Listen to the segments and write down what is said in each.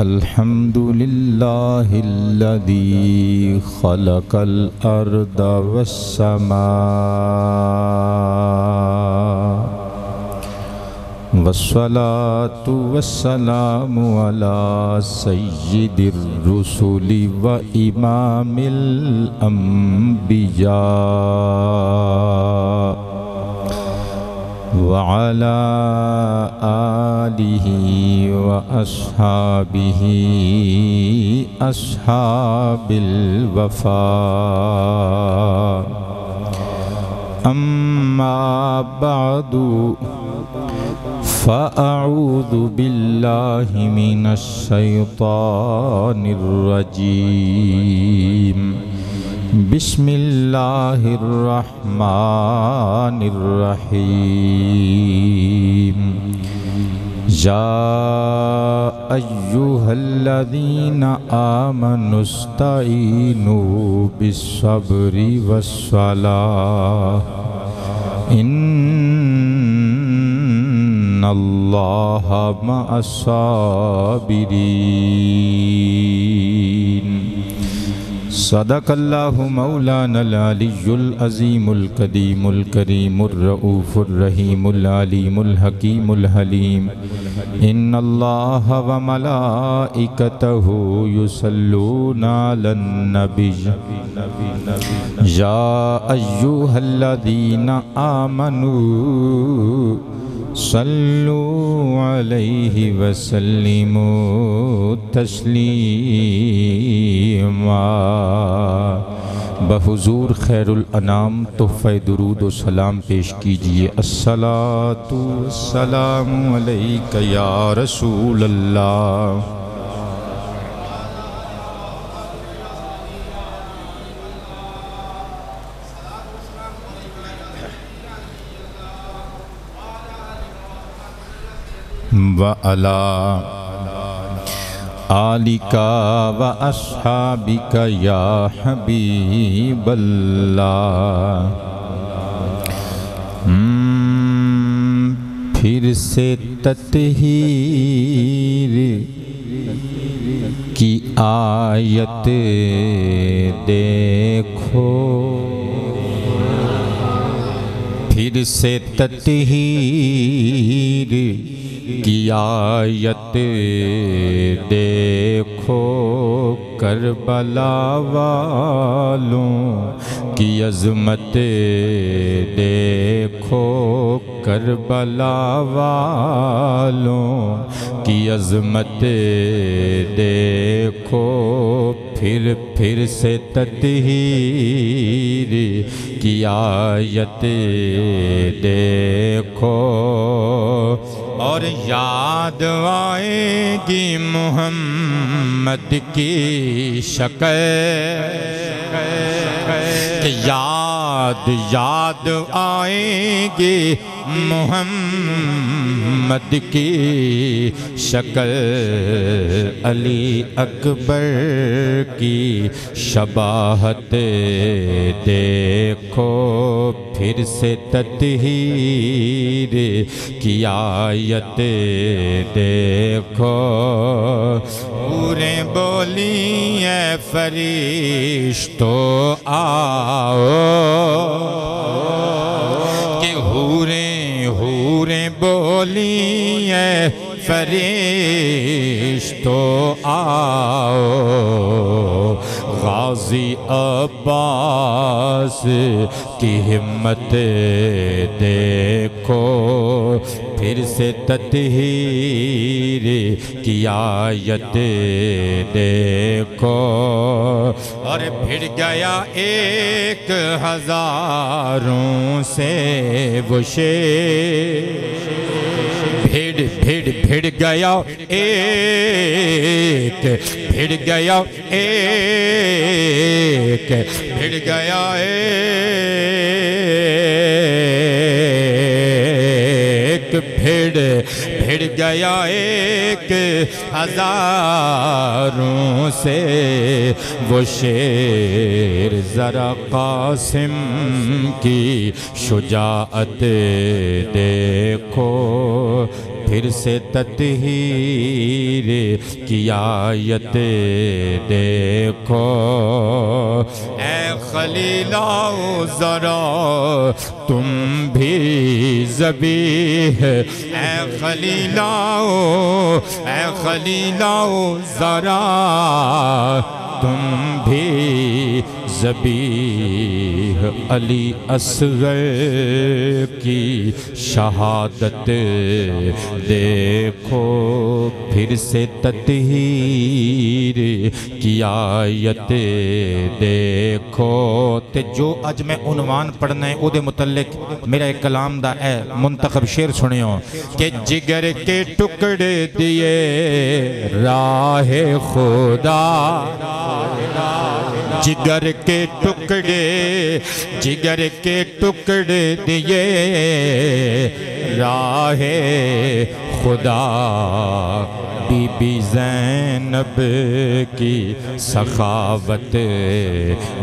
الحمد لله الذي خلق الأرض والسماء والصلاة والسلام على سيد الرسل وإمام الأنبياء وعلى آله وأصحابه أصحاب الوفاء أما بعد فأعوذ بالله من الشيطان الرجيم بسم الله الرحمن الرحيم يا أيها الذين آمنوا استعينوا بالصبر والصلاة إن الله مع الصابرين صدق الله مولانا العلي العظيم القديم الكريم الرؤوف الرحيم العليم الحكيم الحليم إن الله وملائكته يصلون على النبي يا أيها الذين آمنوا صلوا عليه وسلموا تسلیما بحضور خیر الانام تحفہ درود و سلام پیش کیجئے الصلاۃ والسلام علیک یا رسول اللہ وَعَلَىٰ آلِكَ وَأَصْحَابِكَ يَا حبیب اللہ پھر سے تطہیر کی آیت دیکھو پھر سے تطہیر کی آیت دیکھو کربلا والوں کی عظمت دیکھو کربلا والوں کی عظمت دیکھو پھر سے تطہیر کی آیت دیکھو اور یاد آئے گی محمد کی شکل یاد آئے گی محمد کی شکل علی اکبر کی شباہت دیکھو پھر سے تطہیر کی آیت دیکھو حوریں بولی اے فرشتو آؤ کہ حوریں بولی اے فرشتو آؤ غازی عباس کی ہمت دیکھو پھر سے تطہیر کی آیت دیکھو اور بھڑ گیا 1000 سے وہ شیر بھڑ گیا ایک بھڑ گیا ایک بھڑ گیا ایک بھڑ گیا 1000 سے وہ شیر ذرا قاسم کی شجاعت دیکھو پھر سے تطہیر کی آیت دیکھو اے خلیل آؤ ذرا تم بھی ذبیح اے خلیل آؤ اے خلیل آؤ ذرا تم بھی ذبیح علی اصغر کی شہادت دیکھو پھر سے تطہیر کی آیت دیکھو تے جو اج میں عنوان پڑھنا ہے او دے متعلق میرا ایک کلام دا اے منتخب شعر سنیو کہ جگر کے ٹکڑے دیے راہ خدا جگر کے ٹکڑے دیے راہ خدا بی بی زینب کی سخاوت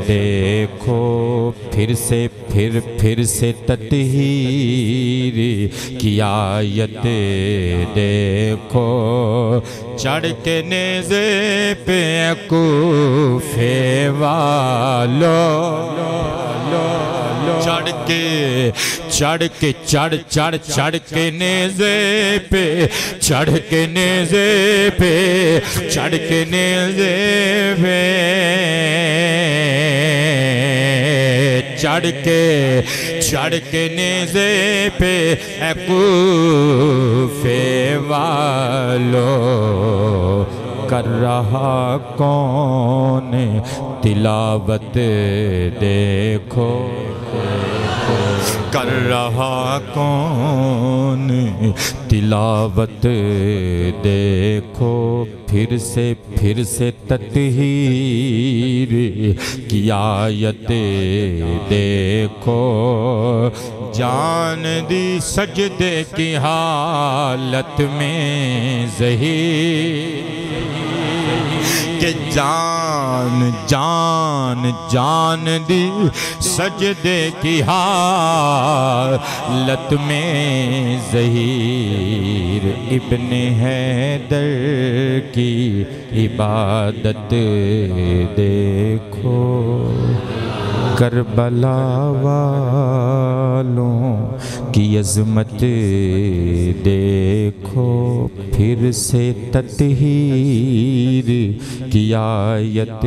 دیکھو پھر سے تطہیر کی آیت دیکھو چڑھ کے نیزے پہ کوفے والو چڑھ کے نیزے پہ چڑھ کے نیزے پہ چڑھ کے نیزے پہ اے کوفے والو کر رہا کون تلاوت دیکھو کر رہا کون تلاوت دیکھو پھر سے تطہیر کی آیت دیکھو جان دی سجدے کی حالت میں ظہیر کہ جان دی سجدے کی حالت میں ظہیر ابن حیدر کی عبادت دیکھو کربلا والوں کی عظمت دیکھو پھر سے تطہیر کی آیت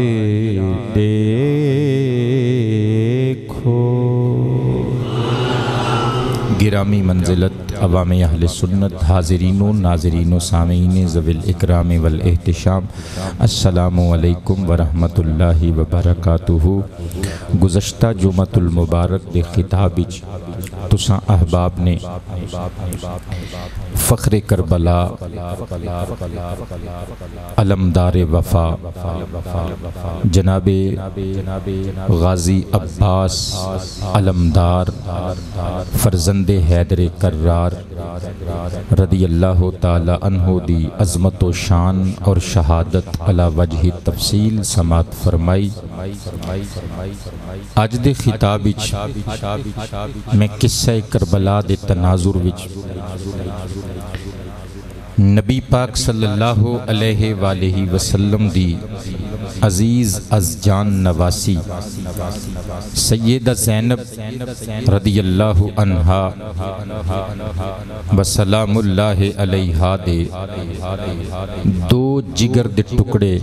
دیکھو گرامی منزلت عوام اہل سنت حاضرین و ناظرین و سامعین ذوی الاکرام والاحتشام السلام علیکم ورحمۃ اللہ وبرکاتہ گزشتہ جمعۃ المبارک دے خطاب وچ تساں احباب نے فخر کربلا علمدار وفا جناب غازی عباس علمدار فرزند حیدر کرار رضی اللہ تعالی عنہ دی عظمت و شان اور شہادت علی وجہ تفصیل سماعت فرمائی اج دے خطاب وچ میں قصہ کربلا دے تناظر وچ نبی پاک صلی اللہ علیہ وآلہ وسلم دی عزیز از جان نواسی سیدہ زینب رضی اللہ عنہا وسلام اللہ علیہا دے دو جگر دے ٹکڑے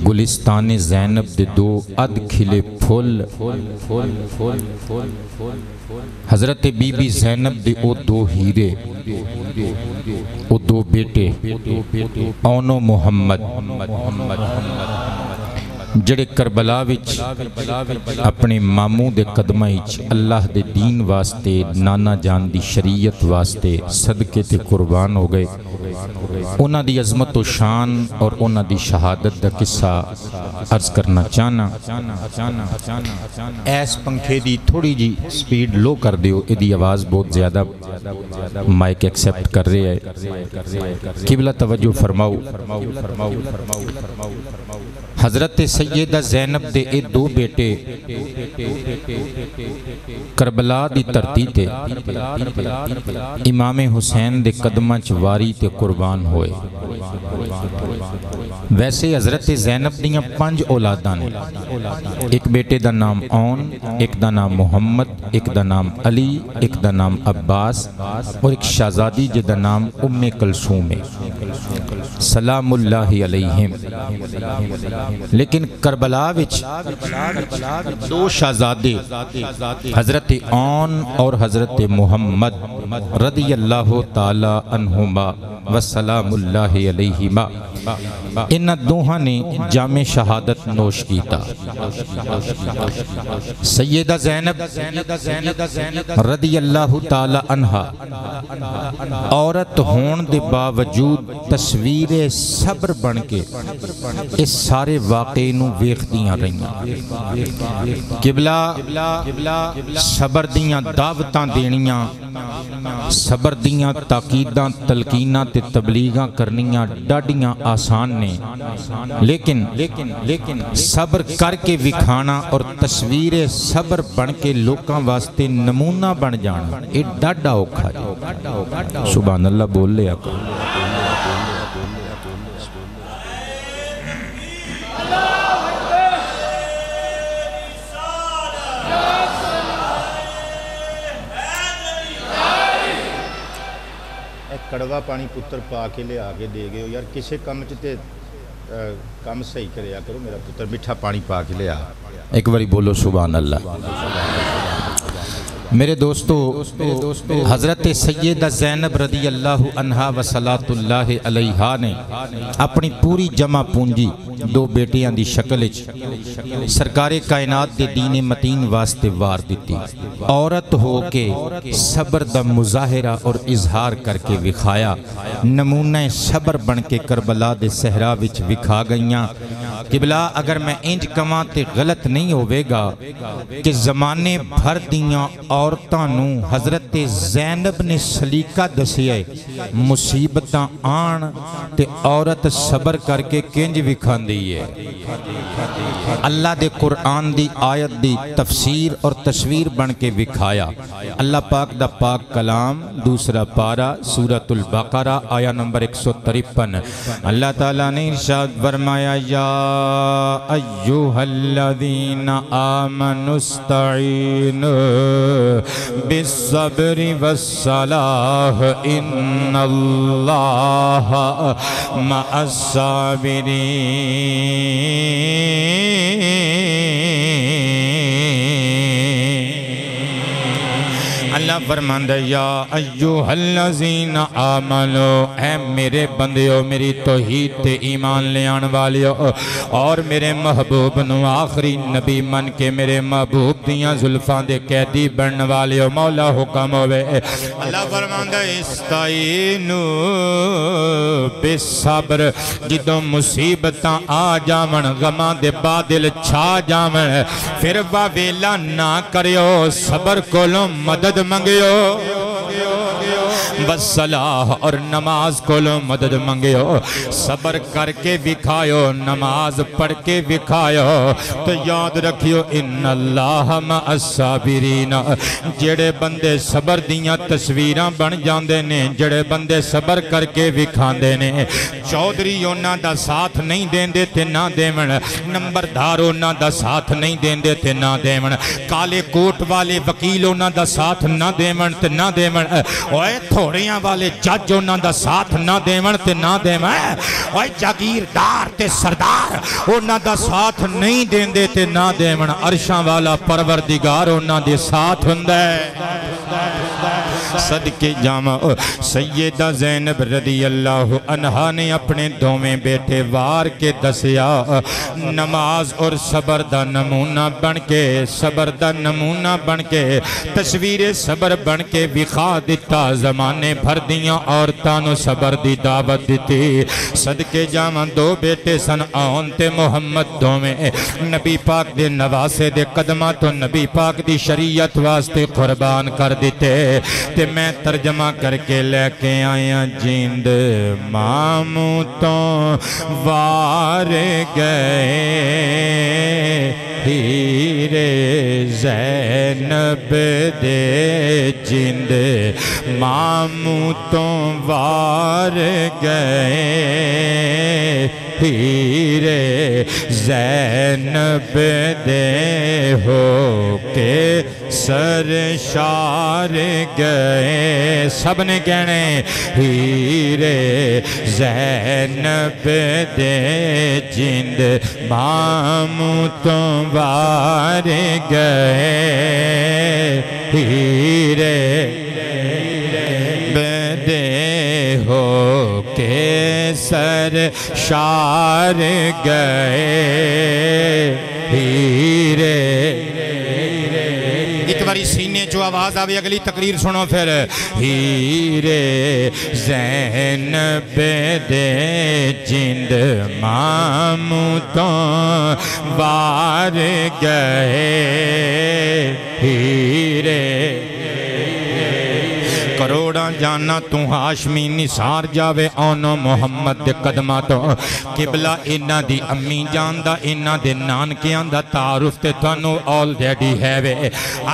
گلستان زینب دے دو اد کھلے پھول حضرت بی بی زینب دے او دو ہیرے او دو بیٹے اونو محمد جڑے کربلا وچ اپنے ماموں دے قدمہ وچ اللہ دے دین واسطے نانا جان دی شریعت واسطے صدقے تے قربان ہو گئے انہاں دی عظمت و شان اور انہاں دی شہادت دا قصہ عرض کرنا چاہنا. ایس پنکھے دی تھوڑی جی سپیڈ لو کر دیو، ادھی آواز بہت زیادہ مائک ایکسیپٹ کر رہے ہے. قبلہ توجہ فرماؤ. حضرت سیدہ زینب دے اے دو بیٹے کربلا دی دھرتی تے امام حسین دے قدماں چ واری تے قربان ہوئے. ویسے حضرت زینب دیاں 5 اولاداں نے. ایک بیٹے دا نام اون، ایک دا نام محمد، ایک دا نام علی، ایک دا نام عباس اور ایک شہزادی جدا نام ام کلثوم ہے سلام اللہ علیہم. لیکن کربلا وچ 2 شہزادے حضرت اون اور حضرت محمد رضی اللہ تعالی عنہما وسلام اللہ علیہما، ان دوہاں نے جام شہادت نوش کیتا. سیدہ زینب رضی اللہ تعالی عنہا عورت ہون دے باوجود تصویر صبر بن کے اس سارے واقعے نو ویکھدیاں رہیاں. قبلہ صبر دیاں دعوتاں دینیاں، صبر دیاں تاکیداں تلقیناں تے تبلیغاں کرنیاں ڈاڈیاں آسان نے، لیکن صبر کر کے وکھانا اور تصویر صبر بن کے لوکاں واسطے نمونہ بن جانا یہ ڈاڈا اوکھا ہے. سبحان اللہ بول لیا کرو. کڑوا پانی پتر پا کے لے آگے دے گئے ہو یار، کسے کم چتے کم صحیح کریا کرو، میرا پتر میٹھا پانی پا کے لے آ. ایک باری بولو سبحان اللہ. میرے دوستو، حضرت سیدہ زینب رضی اللہ عنہا و صلاۃ اللہ علیہا نے اپنی پوری جمع پونجی 2 بیٹیاں دی شکل سرکار کائنات دے دین متین واسطے وار دیتی. عورت ہو کے صبر دا مظاہرہ اور اظہار کر کے وکھایا. نمونہ صبر بن کے کربلا دے صحرا وچ وکھا گئیاں. قبلہ اگر میں انج کماں تے غلط نہیں ہوئے گا کہ زمانے بھر دیاں عورتاں نو حضرت زینب نے سلیقہ دسیے مصیبتاں آن تے عورت صبر کر کے کنج وکھان دی ہے. اللہ دے قرآن دی آیت دی تفسیر اور تصویر بن کے وکھایا. اللہ پاک دا پاک کلام دوسرا پارہ سورۃ البقرہ آیا نمبر 153. اللہ تعالیٰ نے ارشاد فرمایا یا ایہا الذین آمنوا استعینوا بالصبر والصلاح ان اللہ مع الصابرین. اللہ فرماندا یا ایھا الذین آمنو، اے میرے بندیو میری توحید تے ایمان لے آن والیو اور میرے محبوب نو آخری نبی من کے میرے محبوب دیاں زلفاں دے قیدی بنن والیو مولا حکم ہوئے. اللہ فرماندا استعینوا بالصبر، جدوں مصیبتاں آ جاون غماں دے بادل چھا جاون پھر ویلا نہ کریو، صبر کولوں مدد منگیو والصلاح اور نماز کولوں مدد منگیو. صبر کر کے وکھایو، نماز پڑھ کے وکھایو تو یاد رکھیو ان اللہ مع الصابرین. جڑے بندے صبر دیاں تصویراں بن جاندے نے، جڑے بندے صبر کر کے وکھاندے نے، چودھری انہاں دا ساتھ نہیں دیندے تے نہ دیون، نمبردار انہاں دا ساتھ نہیں دیندے تے نہ دیون، کالے کوٹ والے وکیل انہاں دا ساتھ نہ دیون تے نہ دیون، اوے تھوڑیاں والے جج انہاں دا ساتھ نہ دیون تے نہ دیون، اوے جاگیردار تے سردار انہاں دا ساتھ نہیں دیندے تے نہ دیون، عرشاں والا پروردگار انہاں دے ساتھ ہوندا ہے. صدقے جاواں سیدہ زینب رضی اللہ عنہا نے اپنے دوویں بیٹے وار کے دسیا نماز اور صبر دا نمونہ بن کے صبر دا نمونہ بن کے تصویر صبر بن کے وکھا دیتا زمانے بھر دیاں عورتاں نو صبر دی دعوت دیتی صدقے جاواں دو بیٹے سن آن تے محمد دوویں نبی پاک دے نواسے دے قدماں تو نبی پاک دی شریعت واسطے قربان کر دیتے تے میں ترجمہ کر کے لے کے آیا جیند ماموں تو وار گئے ہیرے زینب دے جند ماموں تو وار گئے ہیرے زینب دے ہو کے سرشار گئے سب نے کہنے ہیرے زینب دے جند ماموں تو وار گئے ہیرے بدے ہو کے سر شار گئے ہیرے ایک باری سینے جو آواز آوے اگلی تقریر سنو پھر ہیرے زینب دے جند ماموں تو وار گئے ہیرے کروڑاں جانا تو ہاشمی نثار جاوے آنو محمد دے قدمہ تو قبلہ انہ دی امی جاندہ انہ دے نانکیاں دا تعارف تے تھانو آل ڈیڈی ہے وے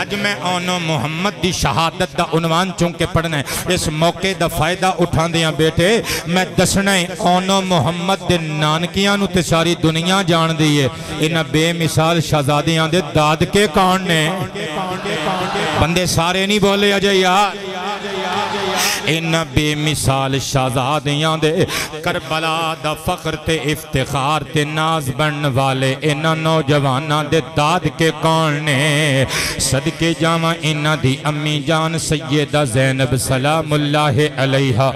آج میں آنو محمد دی شہادت دا عنوان چونکہ پڑھنے اس موقع دا فائدہ اٹھان دیاں بیٹے میں دسنے آنو محمد دے نانکیاں نو تے ساری دنیا جان دیئے انہ بے مثال شہزادیاں دے داد کے کاننے بندے سارے نہیں بولے اجے یار ان بے مثال شہزادیاں دے کربلا دا فخر تے افتخار تے ناز بن والے ان نوجواناں دے داد کے کاننے صدقے جاواں انہ دی امی جان سیدہ زینب سلام اللہ علیہا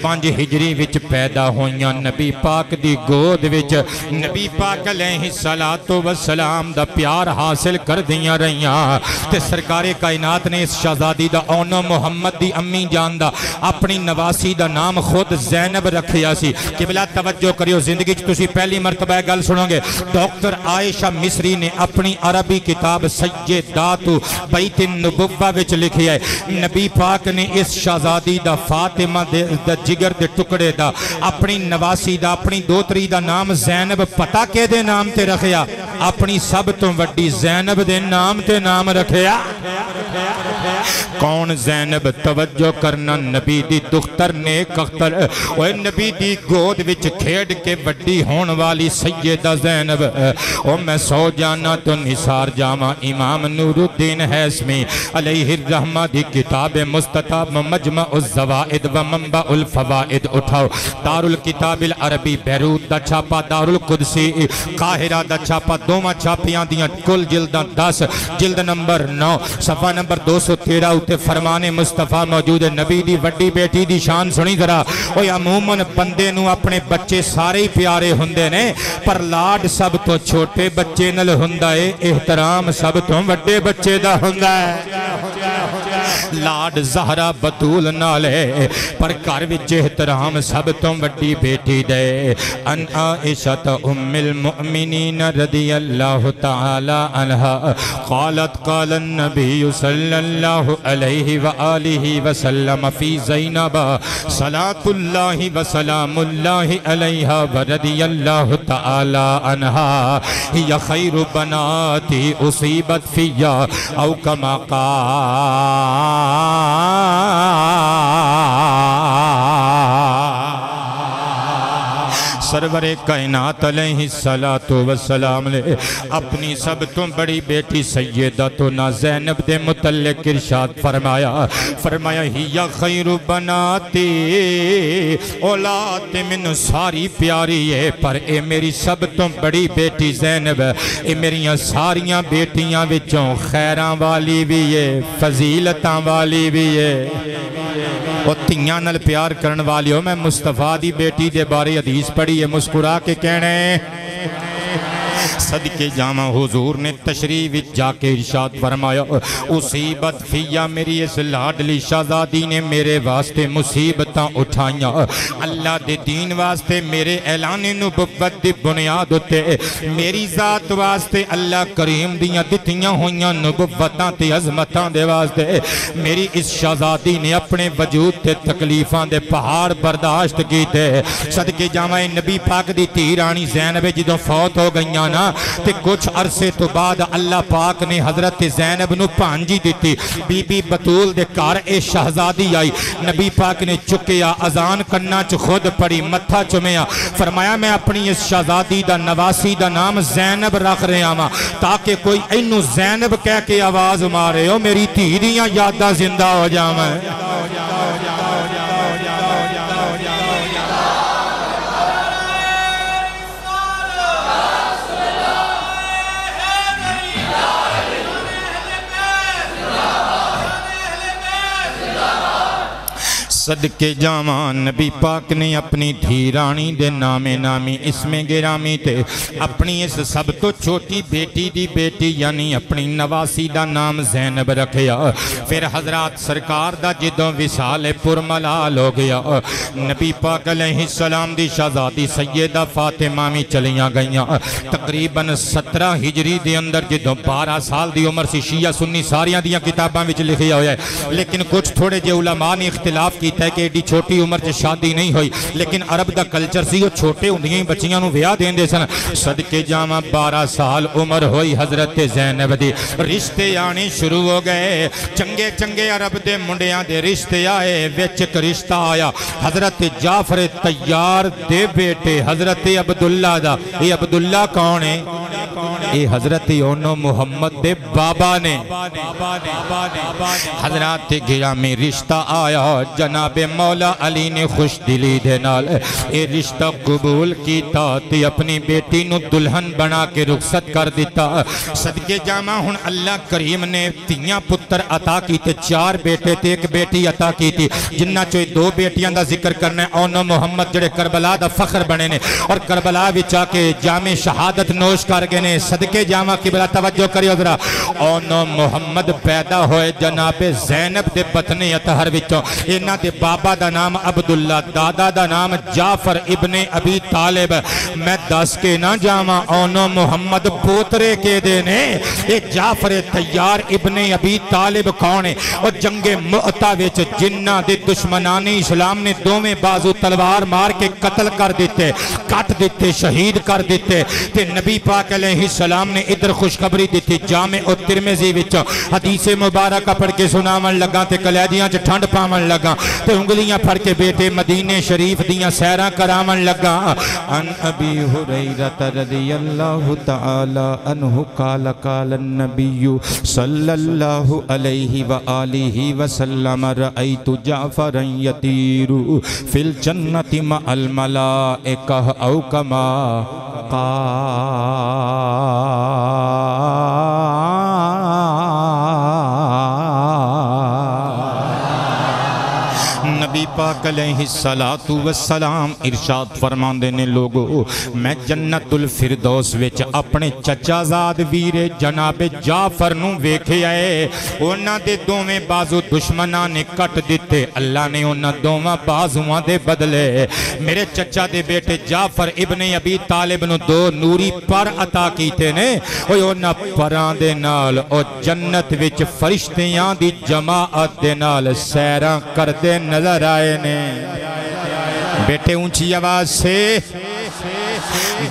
5 ہجری وچ پیدا ہویاں نبی پاک دی گود وچ نبی پاک علیہ السلام دا پیار حاصل کر دیاں رہیاں تے سرکار کائنات نے اس شہزادی دا اونو محمد دی امی جان دا اپنی نواسی دا نام خود زینب رکھیا سی قبلہ توجہ کریو زندگی تسی پہلی مرتبہ گل سنو گے ڈاکٹر عائشہ مصری نے اپنی عربی کتاب سیدات بیت النبوہ وچ لکھی ہے نبی پاک نے اس شہزادی دا فاطمہ دا جگر دے ٹکڑے دا اپنی نواسی دا اپنی دوتری دا نام زینب پتہ کے دے نام تے رکھیا اپنی سب تو وڈی زینب دے نام تے نام رکھیا کون زینب توجہ کرنا نبی دی دختر نیک اختر اوہ نبی دی گود وچ کھیڑ کے وڈی ہون والی سیدہ زینب اوہ میں سو جانا تو نثار جاما امام نور الدین حیثمی علیہ الرحمہ دی کتاب مستطاب مجمع الزوائد و منبع الفوائد اٹھاؤ دار الکتاب العربی بیروت دا چھاپا دار القدسی قاہرہ دا چھاپا دوما چھاپیاں دیاں کل جلدہ 10 جلد نمبر 9 صفحہ نمبر 213 اتے فرمان مصطفیٰ موجود ہے نبی دی وڈی بیٹی دی شان سنی ذرا اوہ عموماً بندے نو اپنے بچے سارے ہی پیارے ہوندے نے پر لاڈ سب تو چھوٹے بچے نل ہوندا ہے احترام سب تو وڈے بچے دا ہوندا ہے لاڈ زہرہ بطول نالے پر گھر وچ احترام سب تو وڈی بیٹی دے ان عائشہ ام المؤمنین رضی اللہ تعالی عنہا قالت قال النبی صلی اللہ علیہ وآلہ وسلم فی زینب صلاة اللہ وسلام اللہ علیہ ورضی اللہ تعالی عنہا ہی خیر بناتی اصیبت فیا او کما قال سرور کائنات علیہ الصلوۃ والسلام نے اپنی سب تو بڑی بیٹی سیدتنا زینب دے متعلق ارشاد فرمایا ہی خیر بناتی اولاد من ساری پیاری ہے پر اے میری سب تو بڑی بیٹی زینب ہے، اے میریاں ساریاں بیٹیاں وچوں خیراں والی بھی ہے، فضیلتاں والی بھی ہے، اور تیاں نال پیار کرن والی ہو۔ میں مصطفیٰ دی بیٹی دے بارے حدیث پڑھی ہے، مسکرا کے کہنے صدقے جامع حضور نے تشریف جا کے ارشاد فرمایا اصیبت فیا میری اس لاڈلی شہزادی نے میرے واسطے مصیبتاں اٹھائیاں، اللہ دے دین واسطے میرے اعلان نبوت دی بنیاد ہوتے میری ذات واسطے اللہ کریم دیاں دتیاں ہویاں نبوتاں تے عظمتاں دے واسطے میری اس شہزادی نے اپنے وجود تے تکلیفاں دے پہاڑ برداشت کیتے۔ صدقے جامع نبی پاک دی دھی رانی زینب جدوں فوت ہو گئیاں نا تے کچھ عرصے تو بعد اللہ پاک نے حضرت زینب نو پانجی دیتی، بی بی بطول دے کار اے شہزادی آئی، نبی پاک نے چکیا اذان کرنا چ خود پڑی متھا چمیا، فرمایا میں اپنی اس شہزادی دا نواسی دا نام زینب رکھ رہا ہاں تاکہ کوئی اینو زینب کہہ کے آواز مارے ہو میری دھی دیاں یاداں زندہ ہو جاویں۔ صدقے جاواں نبی پاک نے اپنی دھی رانی دے نامے نامی اسم گرامی تے اپنی اس سب تو چھوٹی بیٹی دی بیٹی یعنی اپنی نواسی دا نام زینب رکھیا۔ پھر حضرات سرکار دا جدوں وصال پرملال ہو گیا، نبی پاک علیہ السلام دی شہزادی سیدہ فاطمہ میں چلیاں گئیاں، تقریباً 17 ہجری دے اندر جدوں 12 سال دی عمر سی شیعہ سنی ساریاں دیاں کتاباں وچ لکھیا ہویا ہے، لیکن کچھ تھوڑے جے علماء نے اختلاف کیتا ہے کہ ایڈی چھوٹی عمر سے شادی نہیں ہوئی، لیکن عرب دا کلچر سی وہ چھوٹے ہوندیاں ہی بچیاں نو ویاہ دین دے سن۔ صدقے جاواں 12 سال عمر ہوئی حضرت زینب دی، رشتے آنے شروع ہو گئے، چنگے چنگے عرب دے منڈیاں دے رشتے آئے، وچ ایک رشتہ آیا حضرت جعفر طیار دے بیٹے حضرت عبداللہ دا۔ یہ عبداللہ کون ہے؟ یہ حضرت اونو محمد دے بابا نے۔ حضرات گرامی رشتہ آیا، جناب مولا علی نے خوش دلی دے نال اے رشتہ قبول کیتا تے اپنی بیٹی نو دلہن بنا کے رخصت کر دیتا۔ صدقے جامع ہن اللہ کریم نے تیاں پتر عطا کیتے، 4 بیٹے تے 1 بیٹی عطا کیتی، جنہ چوئی 2 بیٹیاں دا ذکر کرنا ہے، اونو محمد جڑے کربلا دا فخر بنے نے اور کربلا وچ آ کے جام شہادت نوش کر گئے نے۔ صدقے جامع قبلہ توجہ کریو ذرا، اونو محمد پیدا ہوئے جناب زینب دے بطن اطہر وچوں، انہاں دے بابا دا نام عبداللہ، دادا دا نام جعفر ابن ابی طالب۔ میں دس کے نہ جاواں اونو محمد پوترے کے دینے، اے جعفر طیار ابن ابی طالب کون ہے؟ اور جنگ مؤتہ وچ جنہ دے دشمنان اسلام نے دوویں بازو تلوار مار کے قتل کر دیتے، کٹ دیتے، شہید کر دیتے، تے نبی پاک علیہ السلام نے ادھر خوشخبری دیتی، جامع ترمذی وچ حدیث مبارکہ پڑھ کے سناون لگا تے کلیدیاں چ ٹھنڈ پاون لگا تے انگلیاں پھڑ کے بیٹے مدینے شریف دیاں سیراں کراون لگا۔ ان ابی ہریرہ رضی اللہ تعالی عنہ قال قال النبی صلی اللہ علیہ وآلہ وسلم رأیت جعفرا یطیر فی الجنت مع الملائکہ او کما نبی پاک علیہ السلام ارشاد فرماندے نے لوگو میں جنت الفردوس وچ اپنے چچا زاد ویرے جناب جعفر نو ویکھے آئے، انہاں دے دوویں بازو دشمناں نے کٹ دیتے، اللہ نے انہاں دوواں بازواں دے بدلے میرے چچا دے بیٹے جعفر ابن ابی طالب نو 2 نوری پر عطا کیتے نے، اوہ انہاں پراں دے نال او جنت وچ فرشتیاں دی جماعت دے نال سیراں کردے نظر آئے نے۔ بیٹے اونچی آواز سے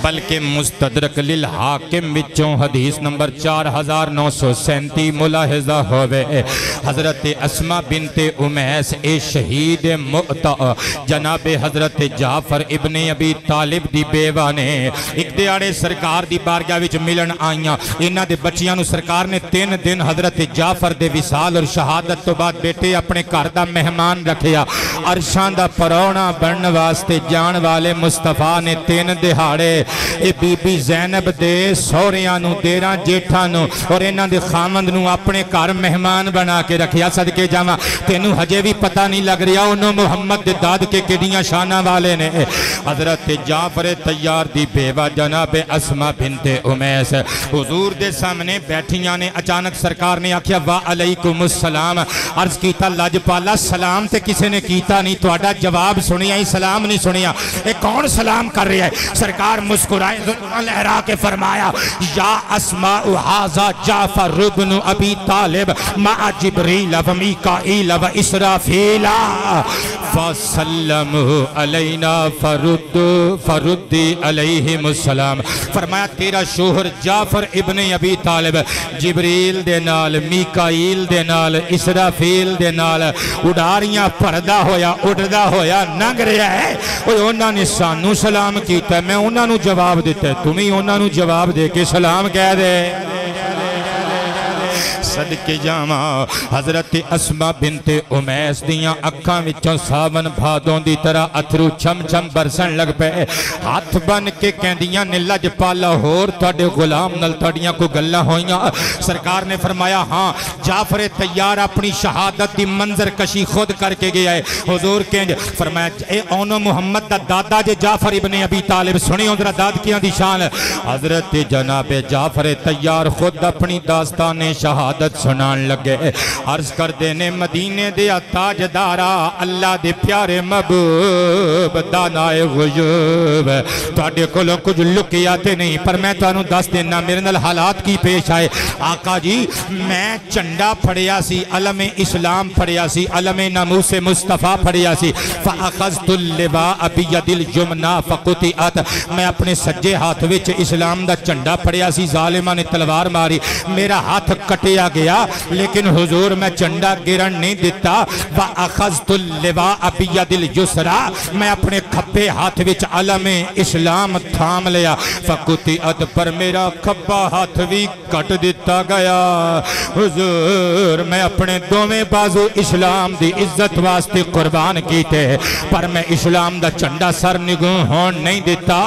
بلکہ مستدرک للحاکم وچوں حدیث نمبر 4937 ملاحظہ ہوئے حضرت اسماء بنت امیس اے شہید مؤتہ جناب حضرت جعفر ابن ابی طالب دی بیوہ نے ایک دیاڑے سرکار دی بارگاہ وچ ملن آئیاں انہاں دے بچیاں نو سرکار نے 3 دن حضرت جعفر دے وصال اور شہادت تو بعد بیٹے اپنے گھر دا مہمان رکھیا عرشاں دا پرونا بنن واسطے جان والے مصطفیٰ نے 3 دہاڑے اے بی بی زینب دے سوریاں نو دیراں جیٹھاں نو اور انہاں دے خامند نو اپنے گھر مہمان بنا کے رکھیا صدقے جاواں تینوں ہجے بھی پتہ نہیں لگ رہا انہوں محمد دے داد کے کڑیاں شانہ والے نے حضرت جعفر طیار دی بیوہ جناب اسماء بنت امیس حضور دے سامنے بیٹھیاں نے اچانک سرکار نے آکھیا وعلیکم السلام عرض کیتا لج پالا سلام تے کسے نے کیتا نہیں توڑا جواب سنیا ہی سلام نہیں سنیا اے کون سلام کر رہا ہے سرکار مسکرائے لہرا کے فرمایا یا اسماء ھذا جعفر ابن ابی طالب مع جبریل و میکائیل و اسرافیل فسلم علینا فردی علیہم السلام فرمایا تیرا شوہر جعفر ابن ابی طالب جبریل دے نال میکائیل دے نال اسرافیل دے نال اڈاریاں پردہ ہویا ننگ رہا ہے انہوں نے سانو سلام کیتا ہے میں انہوں نے جواب دیتا ہے تمہیں انہوں نے جواب دے کے سلام کہہ دے صدقے جاواں حضرت اسماء بنت امیس دیاں اکھاں وچوں ساون بھادوں دی طرح اتھرو چھم چھم برسن لگ پے ہاتھ بن کے کہندیاں نے لج پالا ہور تواڈے غلام نال تواڈیاں کو گلاں ہوئیاں سرکار نے فرمایا ہاں جعفر طیار اپنی شہادت دی منظر کشی خود کر کے گیا ہے حضور کہنج فرمایا اے اونو محمد دا دادا جے جعفر ابن ابی طالب سنی ذرا داد کیاں دی شان حضرت جناب جعفر طیار خود اپنی داستان شہادت سنان لگے عرض کر دینے مدینے دیا تاجدارا اللہ دے پیارے محبوب دانائے غیوب تواڈے کولوں کچھ لکیاتے نہیں پر میں تانوں دس دینا میرے نال حالات کی پیش آئے آقا جی میں چنڈا پھڑیا سی علم اسلام پھڑیا سی علم ناموس مصطفیٰ پھڑیا سی فاخذت اللواء بید الجمنا فقطعت میں اپنے سجے ہاتھ وچ اسلام دا چنڈا پھڑیا سی ظالمہ نے تلوار ماری میرا ہاتھ کٹیا گیا لیکن حضور میں چنڈا گرن نہیں دیتا وَأَخَذْتُ اللِّوَاءَ بِيَدِ الْجُسْرَى میں اپنے کھپے ہاتھ وچ علم اسلام تھام لیا فَقُطِعَتْ پر میرا کھپا ہاتھ بھی کٹ دیتا گیا حضور میں اپنے دوویں بازو اسلام دی عزت واسطے قربان کیتے پر میں اسلام دا چنڈا سر نگوں ہون نہیں دیتا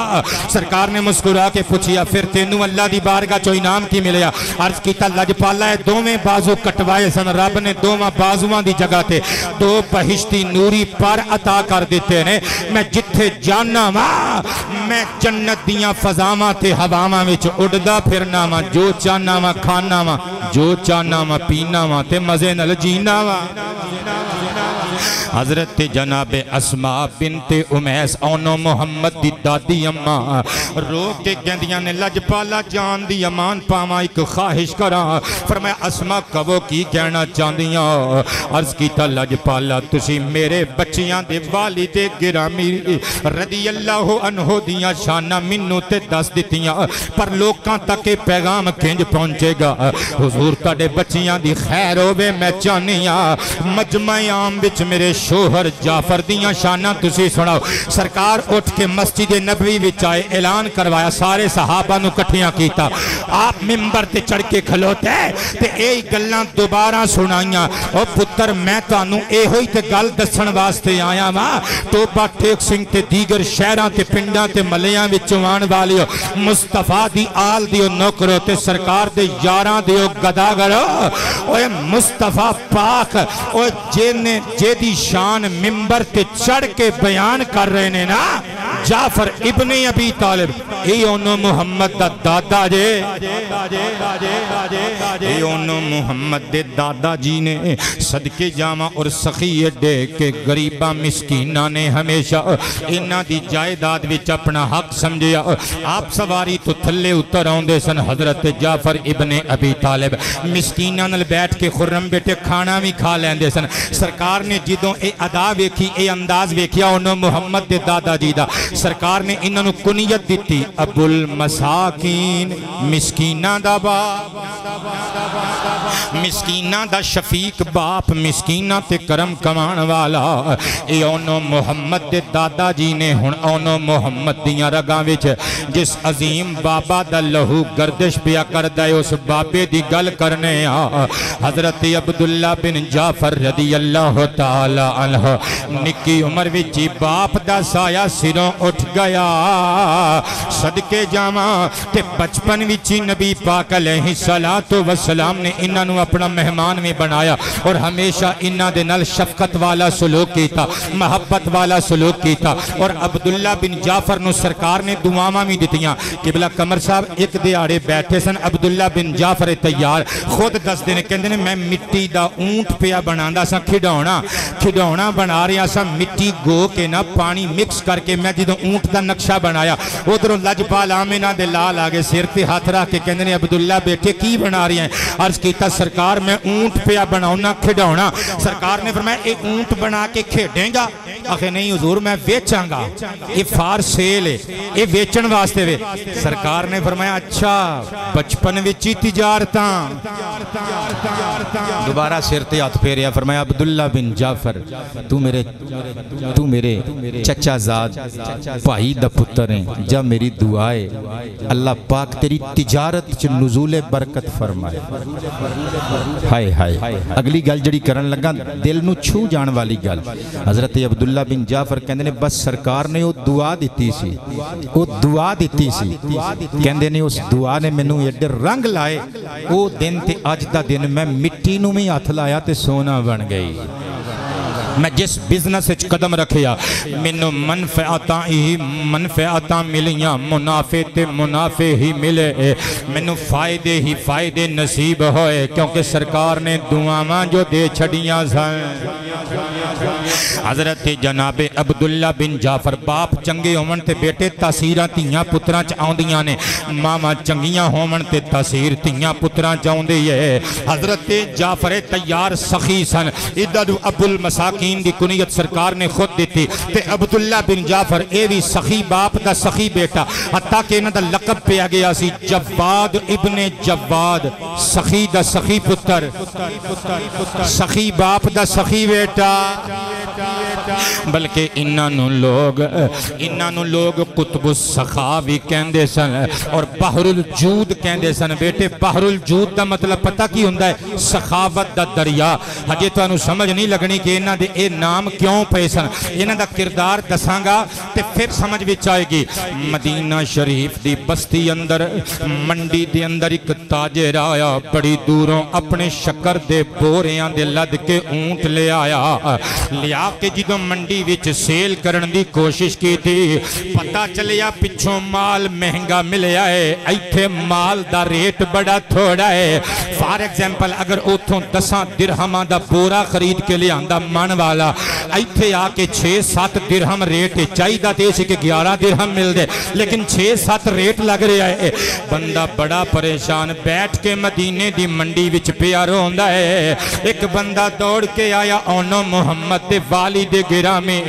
سرکار نے مسکرا کے پوچھیا پھر تینوں اللہ دی بارگاہ چو انعام کی ملیا عرض کیتا لج پالا ہے دوویں بازو کٹوائے سن رب نے دوواں بازوان دی جگہ تے 2 بہشتی نوری پر عطا کر دیتے ہیں میں جتھے جانا ماں میں جنت دیاں فضاواں تے ہواواں وچ اڑدا پھرنا ماں جو چاہنا ماں کھانا ماں جو چاہنا ماں پینا ماں تے مزے نال جینا ماں حضرت جناب اسماء بنت امیس اونو محمد دی دادی اماں رو کے گندیاں نے لج پالا جان دی امان پاما ایک خواہش کرا فرمایا اسماء کبو کی کہنا چاندیاں عرض کیتا لج پالا تسی میرے بچیاں دے والد گرامی رضی اللہ عنہ دیاں شانہ منو تے دس دیتیاں پر لوکاں تک پیغام کنج پہنچے گا حضور تاڑے بچیاں دی خیر ہوئے میں چانیاں مجمع عام بچ میرے شوہر جعفر دیاں شانہ تسی سناؤ سرکار اٹھ کے مسجد نبوی وچ آئے اعلان کروایا سارے صحابہ نو کٹھیاں کیتا آپ ممبر تے چڑھ کے کھلوتے تے اے گلاں دوبارہ سنائیاں او پتر میں تانوں اے ہوئی تے گل دسن واسطے آیا ماں ٹوبا ٹیک سنگھ تے دیگر شہراں تے پنڈاں تے ملیاں وچوں آن والیو مصطفیٰ دی آل دیو نوکرو تے سرکار دے یاراں دیو گداگرو اوے مصطفیٰ پاک اوے جے دی شان ممبر تے چڑھ کے بیان کر رہے نے نا جعفر ابن ابی طالب اے انہوں محمد دا دادا جے اے انہوں محمد دے دادا جی نے صدقے جامع اور سخی دے کے غریبہ مسکینہ نے ہمیشہ انہاں دی جائیداد وچ اپنا حق سمجھیا آپ سواری تو تھلے اتر آؤندے سن حضرت جعفر ابن ابی طالب مسکینہ نل بیٹھ کے خرم بیٹے کھانا بھی کھا لیندے سن سرکار نے جدوں اے ادا ویکھی اے انداز ویکھیا انہوں محمد دے دادا جی دا سرکار نے انہوں کنیت دیتی ابو المساکین مسکینہ دا باپ مسکینہ دا شفیق باپ مسکینہ تے کرم کمان والا اے اونو محمد دے دادا جی نے ہن اونو محمد دیاں رگاں وچ جس عظیم بابا دا لہو گردش پیا کردہ اس بابے دی گل کرنے حضرت عبداللہ بن جعفر رضی اللہ تعالی عنہ نکی عمر وچی باپ دا سایہ سروں اٹھ گیا صدقے جاواں تے بچپن وچی نبی پاک علیہ السلام نے انہوں اپنا مہمان میں بنایا اور ہمیشہ انہاں دے نال شفقت والا سلوک کیتا محبت والا سلوک کیتا اور عبداللہ بن جعفر نو سرکار نے دعاواں بھی دتیاں قبلہ قمر صاحب ایک دیاڑے بیٹھے سن عبداللہ بن جعفر تیار خود دس دینے کہندے نے میں مٹی دا اونٹ پیا بناندا سا کھڈونا بنا رہا سا مٹی گو کے نا پانی مکس کر کے میں جدوں اونٹ دا نقشہ بنایا ادھروں لجپال آمنہ دے لال آگے سر تے ہاتھ رکھ کے کہندے نے عبداللہ بیٹے کی بنا رہی ہیں عرض کیتا سرکار میں اونٹ پیا بناؤنا کھڈونا سرکار نے فرمایا اے اونٹ بنا کے کھیڈیں گا آخر نہیں حضور میں ویچاں گا یہ فار سیل ہے یہ ویچن واسطے وے سرکار نے فرمایا اچھا بچپن وچی تجارتاں دوبارہ سرتے ہاتھ پھیریا فرمایا عبداللہ بن جعفر تو میرے چچا زاد بھائی دا پتر ہیں جب میری دعائے اللہ پاک تیری تجارت چ نزول برکت فرمائے ہائے ہائے اگلی گل جڑی کرن لگا دل نو چھو جان والی گل حضرت عبداللہ بن جعفر کہندے نے بس سرکار نے وہ دعا دیتی سی کہندے نے اس دعا نے مینوں ایڈے رنگ لائے او دن تے اج دا دن میں مٹی نو میں ہاتھ لایا تے سونا بن گئی میں جس بزنس وچ قدم رکھیا مینوں منفعتاں ملیاں منافع تے منافع ہی ملے مینوں فائدے ہی فائدے نصیب ہوئے کیونکہ سرکار نے دعاواں جو دے چھڑیاں سن حضرت جناب عبداللہ بن جعفر باپ چنگے ہومن تے بیٹے تاثیراں تیاں پتراں چ آوندیاں نے ماما چنگیاں ہومن تے تاثیر تیاں پتراں چ آوندی ہے حضرت جعفر تیار سخی سن ادھر ابو المساکین دی کنیت سرکار نے خود دیتی تے عبداللہ بن جعفر اے بھی سخی باپ دا سخی بیٹا حتیٰ کہ انہاں دا لقب پیا گیا سی جواد ابن جواد سخی دا سخی پتر سخی باپ دا سخی بیٹا بلکہ انہاں لوگ قطب السخا بھی کہندے سن اور بحر الجود کہندے سن بیٹے بحر الجود دا مطلب پتہ کی ہوندا ہے سخاوت دا دریا ہجے تانوں سمجھ نہیں لگنی کہ انہاں دے اے نام کیوں پے سن انہاں دا کردار دساں گا تے پھر سمجھ وچ آئے گی مدینہ شریف دی بستی اندر منڈی دے اندر ایک تاجر آیا بڑی دوروں اپنے شکر دے بوریاں دے لد کے اونٹ لے آیا لیا کے جدوں منڈی وچ سیل کرن دی کوشش کی تھی پتہ چلیا پچھوں مال مہنگا ملیا ہے ایتھے مال دا ریٹ بڑا تھوڑا ہے فار ایگزامپل اگر اتھوں 10 درہماں دا بورا خرید کے لے آندہ من والا ایتھے آ کے 6-7 درہم ریٹ چاہیدہ تے سے کہ 11 درہم مل دے لیکن 6-7 ریٹ لگ رہا ہے بندہ بڑا پریشان بیٹھ کے مدینے دی منڈی وچ پیا روندا ہے ایک بندہ دوڑ کے آیا اونو محمد دے والد گرامی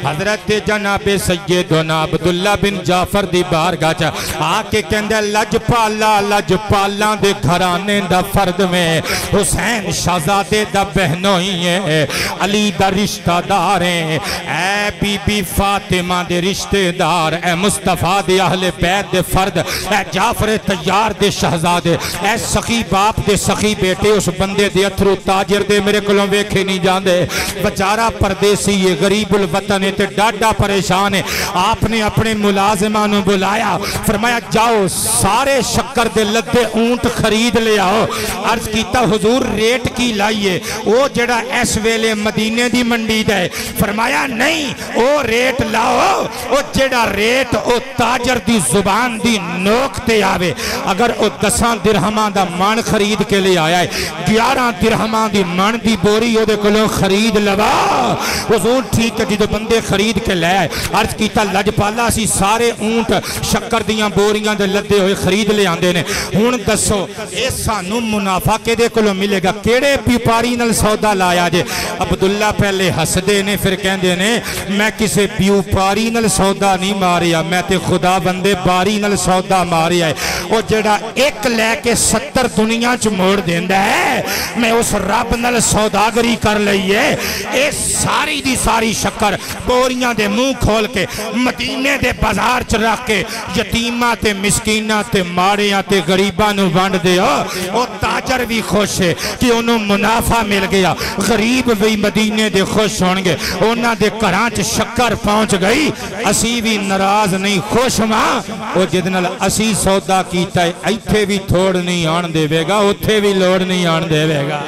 حضرت جناب سیدنا عبداللہ بن جعفر دی بارگاہ چا آکے کہندے لجپالاں دے گھرانے دا فرد میں حسین شہزادے دا بہنوں ہی ہے علی دا رشتہ دار ہیں اے بی بی فاطمہ دے رشتہ دار اے مصطفیٰ دے اہل بیت دے فرد اے جعفر تیار دے شہزادے اے سخی باپ دے سخی بیٹے اس بندے دے اتھرو تاجر دے میرے کلوں ویکھے نہیں جاندے بچارہ پردیسی یہ غریب الوطن ہے تے ڈاڈا پریشان ہے آپ نے اپنے ملازمانوں بلایا فرمایا جاؤ سارے شکر دے لدے اونٹ خرید لے آؤ عرض کیتا حضور ریٹ کی لائیے او جڑا اس ویلے مدینے دی منڈی دے فرمایا نہیں او ریٹ لاؤ او جڑا ریٹ او تاجر دی زبان دی نوک تے آوے اگر او 10 درہماں دا من خرید کے لے آیا ہے 11 درہماں دی من دی بوری او دے کلوں خرید لوا حضور حضور ٹھیک ہے جدو بندے خرید کے لے آئے عرض کیتا لجپالا سی سارے اونٹ شکر دیاں بوریاں دے لدے ہوئے خرید لے آندے نے ہون دسو اے سانو منافع کے دے کلو ملے گا کیڑے بیوپاری نل سودا لایا جے عبداللہ پہلے ہسدے نے پھر کہندے نے میں کسے بیوپاری نل سودا نہیں ماریا میں تے خدا بندے باری نل سودا ماریا ہے او جڑا ایک لے کے 70 دنیا چ موڑ دیندا ہے میں اس رب نل سوداگری کر لئیے اے ساری دی ساری شکر بوریاں دے منہ کھول کے مدینے دے بازار چ رکھ کے یتیماں تے مسکیناں تے ماڑیاں تے غریباں نو ونڈ دیو او تاجر بھی خوش ہے کہ انہوں منافع مل گیا غریب بھی مدینے دے خوش ہونگے انہاں دے گھراں چ شکر پہنچ گئی اسی بھی ناراض نہیں خوش ماں او جدنال اسی سودا کیتا ہے ایتھے بھی تھوڑ نہیں آن دے گا اتھے بھی لوڑ نہیں آن دے گا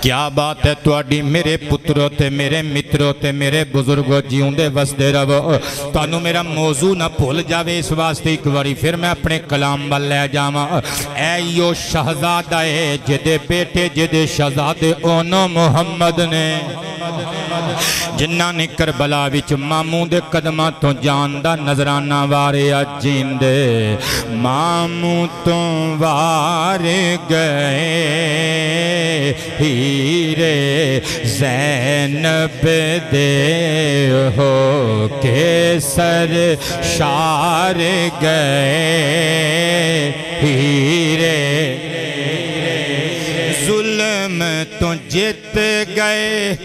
کیا بات ہے تواڈی میرے پتروں تے میرے متروں تے میرے بزرگوں جیوں دے وسدے رہو تانوں میرا موضوع نہ بھول جاوے اس واسطے ایک باری پھر میں اپنے کلام ول لے جاواں اے یو شہزادہ ہے جدے بیٹے جدے شہزادے اونو محمد نے جنہاں نے کربلا وچ ماموں دے قدماں تو جان دا نظرانہ وارے جیندے ماموں تو وار گئے ہیرے زینب دے ہو کے سر شار گئے ہیرے ظلم تو جیت گئے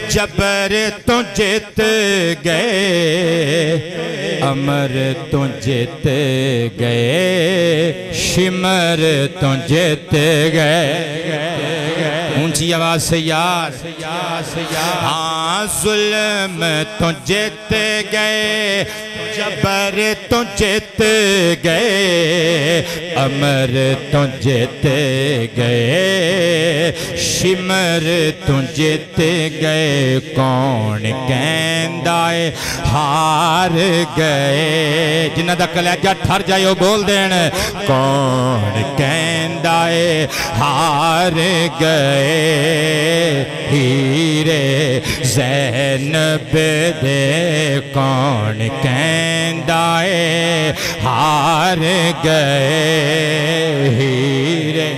جبر تو جیت گئے امر تو جیت گئے شمر تو جیت گئے اونچی آواز سے یار ہاں ظلم تو جیت گئے جبر تو جیت گئے امر تو جیت گئے شمر تو جیت گئے کون کہندائے ہار گئے جنہ دا کلیجہ ٹھر جائے وہ بول دین کون کہندائے ہار گئے ہیرے زینب دے کون کہندائے ہار گئے ہیرے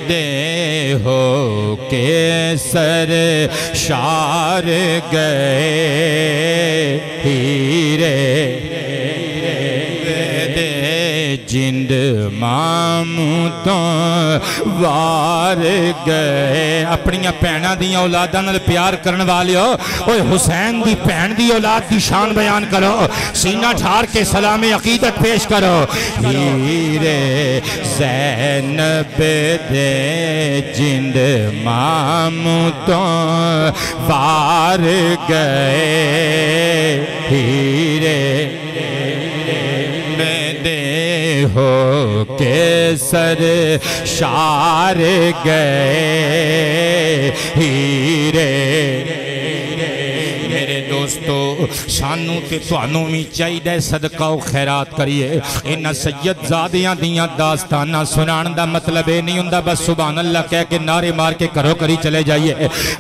دے ہو کے سر شار گئے ہیرے جند ماموں تو وار گئے اپنیاں پہنہ دیاں اولاداں نال پیار کرن والے ہو اوہ حسین دی پہن دی اولاد دی شان بیان کرو سینہ ٹھار کے سلام عقیدت پیش کرو ہیرے زینب دے جند ماموں تو وار گئے ہیرے ہو کے سر شار گئے ہیرے میرے دوستو سانو تے توانو بھی چاہیے صدقہ و خیرات کریے انہا سید زادیاں دیاں داستانہ سنان دا مطلب نہیں ہوندہ بس سبحان اللہ کہہ کے نعرے مار کے کرو کری چلے جائیے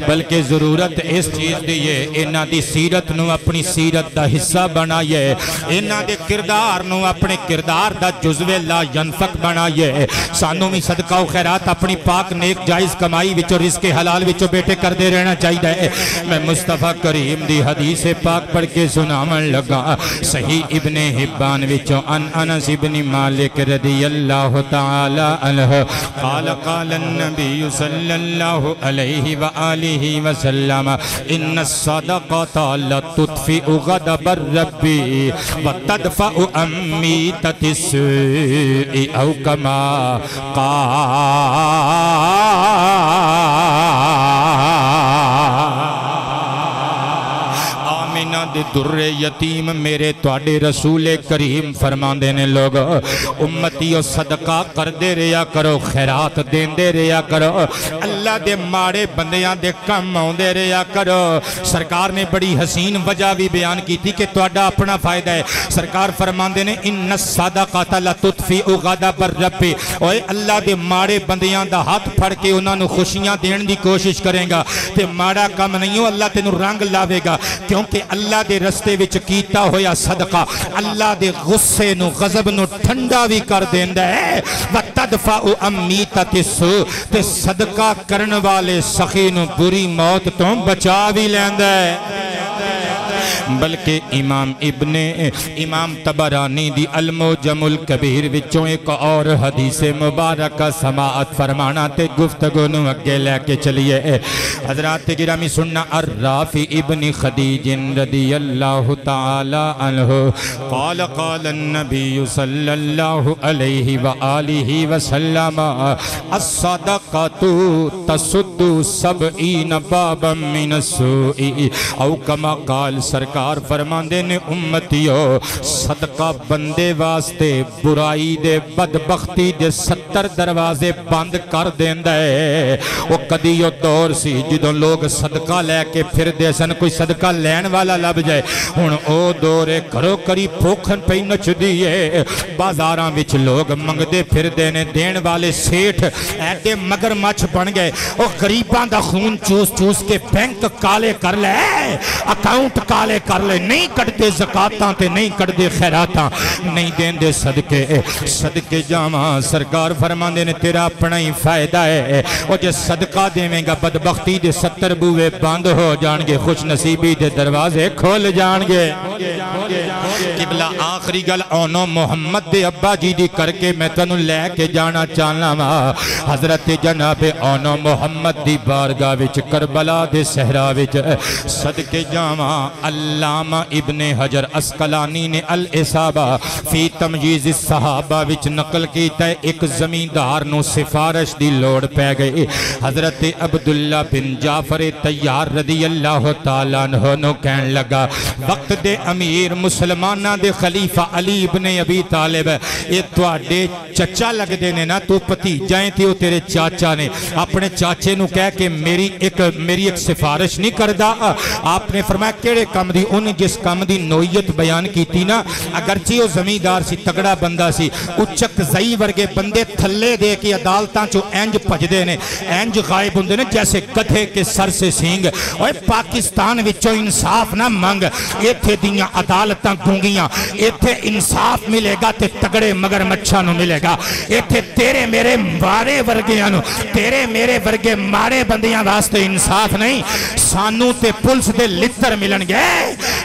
بلکہ ضرورت اس چیز دیئے انہا دی سیرت نو اپنی سیرت دا حصہ بنائیے انہا دی کردار نو اپنے کردار دا جزوے لا ینفق بنائیے سانو بھی صدقہ و خیرات اپنی پاک نیک جائز کمائی وچو رزق حلال وچو بیٹے کر دے رہنا چاہیے میں مصطفیٰ کریم دی حدیث پاک پڑھ کے سنامن لگا صحیح ابن حبان وچو ان انس ابن مالک رضی اللہ تعالی عنہ قال قال النبی صلی اللہ علیہ وآلہ وسلم ان الصدقات لتطفئ غضب الرب وتدفع امیتت السوء او کما قال مومنہ دے در یتیم میرے تواڈے رسول کریم فرماندے نے لوگ امتیو صدقہ کر دے رہیا کرو خیرات دین دے رہیا کرو اللہ دے ماڑے بندیاں دے کم آن دے رہیا کرو سرکار نے بڑی حسین وجہ بھی بیان کی تھی کہ تواڈا اپنا فائدہ ہے سرکار فرماندے نے ان الصدقۃ لتطفئ غضب الرب اوے اللہ دے ماڑے بندیاں دا ہاتھ پھڑ کے انہاں نو خوشیاں دین دی کوشش کرے گا تے ماڑا کم نہیں ہو اللہ تینوں رنگ لاوے گا کیونکہ اللہ دے رستے وچ کیتا ہویا صدقہ اللہ دے غصے نو غضب نو ٹھنڈا بھی کر دیندا ہے وتدفع امیتۃ السوء تے صدقہ کرن والے سخی نو بری موت تو بچا بھی لیندا ہے بلکہ امام تبرانی دی المعجم الکبیر وچوں ایک اور حدیث مبارکہ سماعت فرمانا تے گفتگو نو اگے لے کے چلیے حضرات گرامی سننا الرافع ابن خدیج رضی اللہ تعالی عنہ قال قال النبی صلی اللہ علیہ وآلہ وسلم الصدقۃ تسد 70 بابا من السوء او کما قال سرکار فرماندے نے امتیو صدقہ بندے واسطے برائی دے بدبختی دے 70 دروازے بند کر دیندا ہے وہ کدی وہ دور سی جدوں لوگ صدقہ لے کے پھر دے سن کوئی صدقہ لین والا لب جائے ہن او دورے کرو کری پھوکھن پئی نچ دیئے بازاراں وچ لوگ منگدے پھر دینے دین والے سیٹھ ایڈے مگر مچھ بن گئے او غریباں دا خون چوس چوس کے بینک کالے کر لے اکاؤنٹ کالے کر لے نہیں کٹتے زکاتاں تے نہیں کٹتے خیراتاں نہیں دین دے صدقے جاواں سرکار فرماندے نے تیرا اپنا ہی فائدہ ہے او جے صدقہ دیویں گا بدبختی دے 70 بوئے بند ہو جان گے خوش نصیبی دے دروازے کھول جان گے قبلہ آخری گل اونو محمد دے ابا جی دی کر کے میں تنو لے کے جانا چاہنا وا حضرت جناب اونو محمد دی بارگاہ وچ کربلا دے صحرا وچ صدقے جاواں علامہ ابن حجر اسقلانی نے الاصابہ فی تمجیز الصحابہ وچ نقل کیتا ہے ایک زمیندار نو سفارش دی لوڑ پہ گئی حضرت عبداللہ بن جعفر طیار رضی اللہ تعالیٰ عنہ نو کہن لگا وقت دے امیر مسلمانہ دے خلیفہ علی ابن ابی طالب یہ تواڈے چچا لگ دینے نا تو پتی جائیں تھی وہ تیرے چاچا نے اپنے چاچے نو کہہ کہ میری ایک سفارش نہیں کردہ آپ نے فرمایا کیڑے کام دی انہیں جس کام دی نوعیت بیان کی تھی نا اگرچہ وہ زمیندار سی تگڑا بندہ سی اچک زئی ورگے بندے تھلے دے کے عدالتاں چو اینج پجدے نے اینج غائب ہوندے نے جیسے گدھے کے سر سے سینگ اوے پاکستان وچوں انصاف نہ منگ ایتھے دیاں عدالتاں گونگیاں ایتھے انصاف ملے گا تے تگڑے مگر مچھا نو ملے گا ایتھے تیرے میرے مارے ورگیاں نو تیرے میرے ورگے مارے بندیاں واسطے انصاف نہیں سانو تے پلس دے لتر ملن گے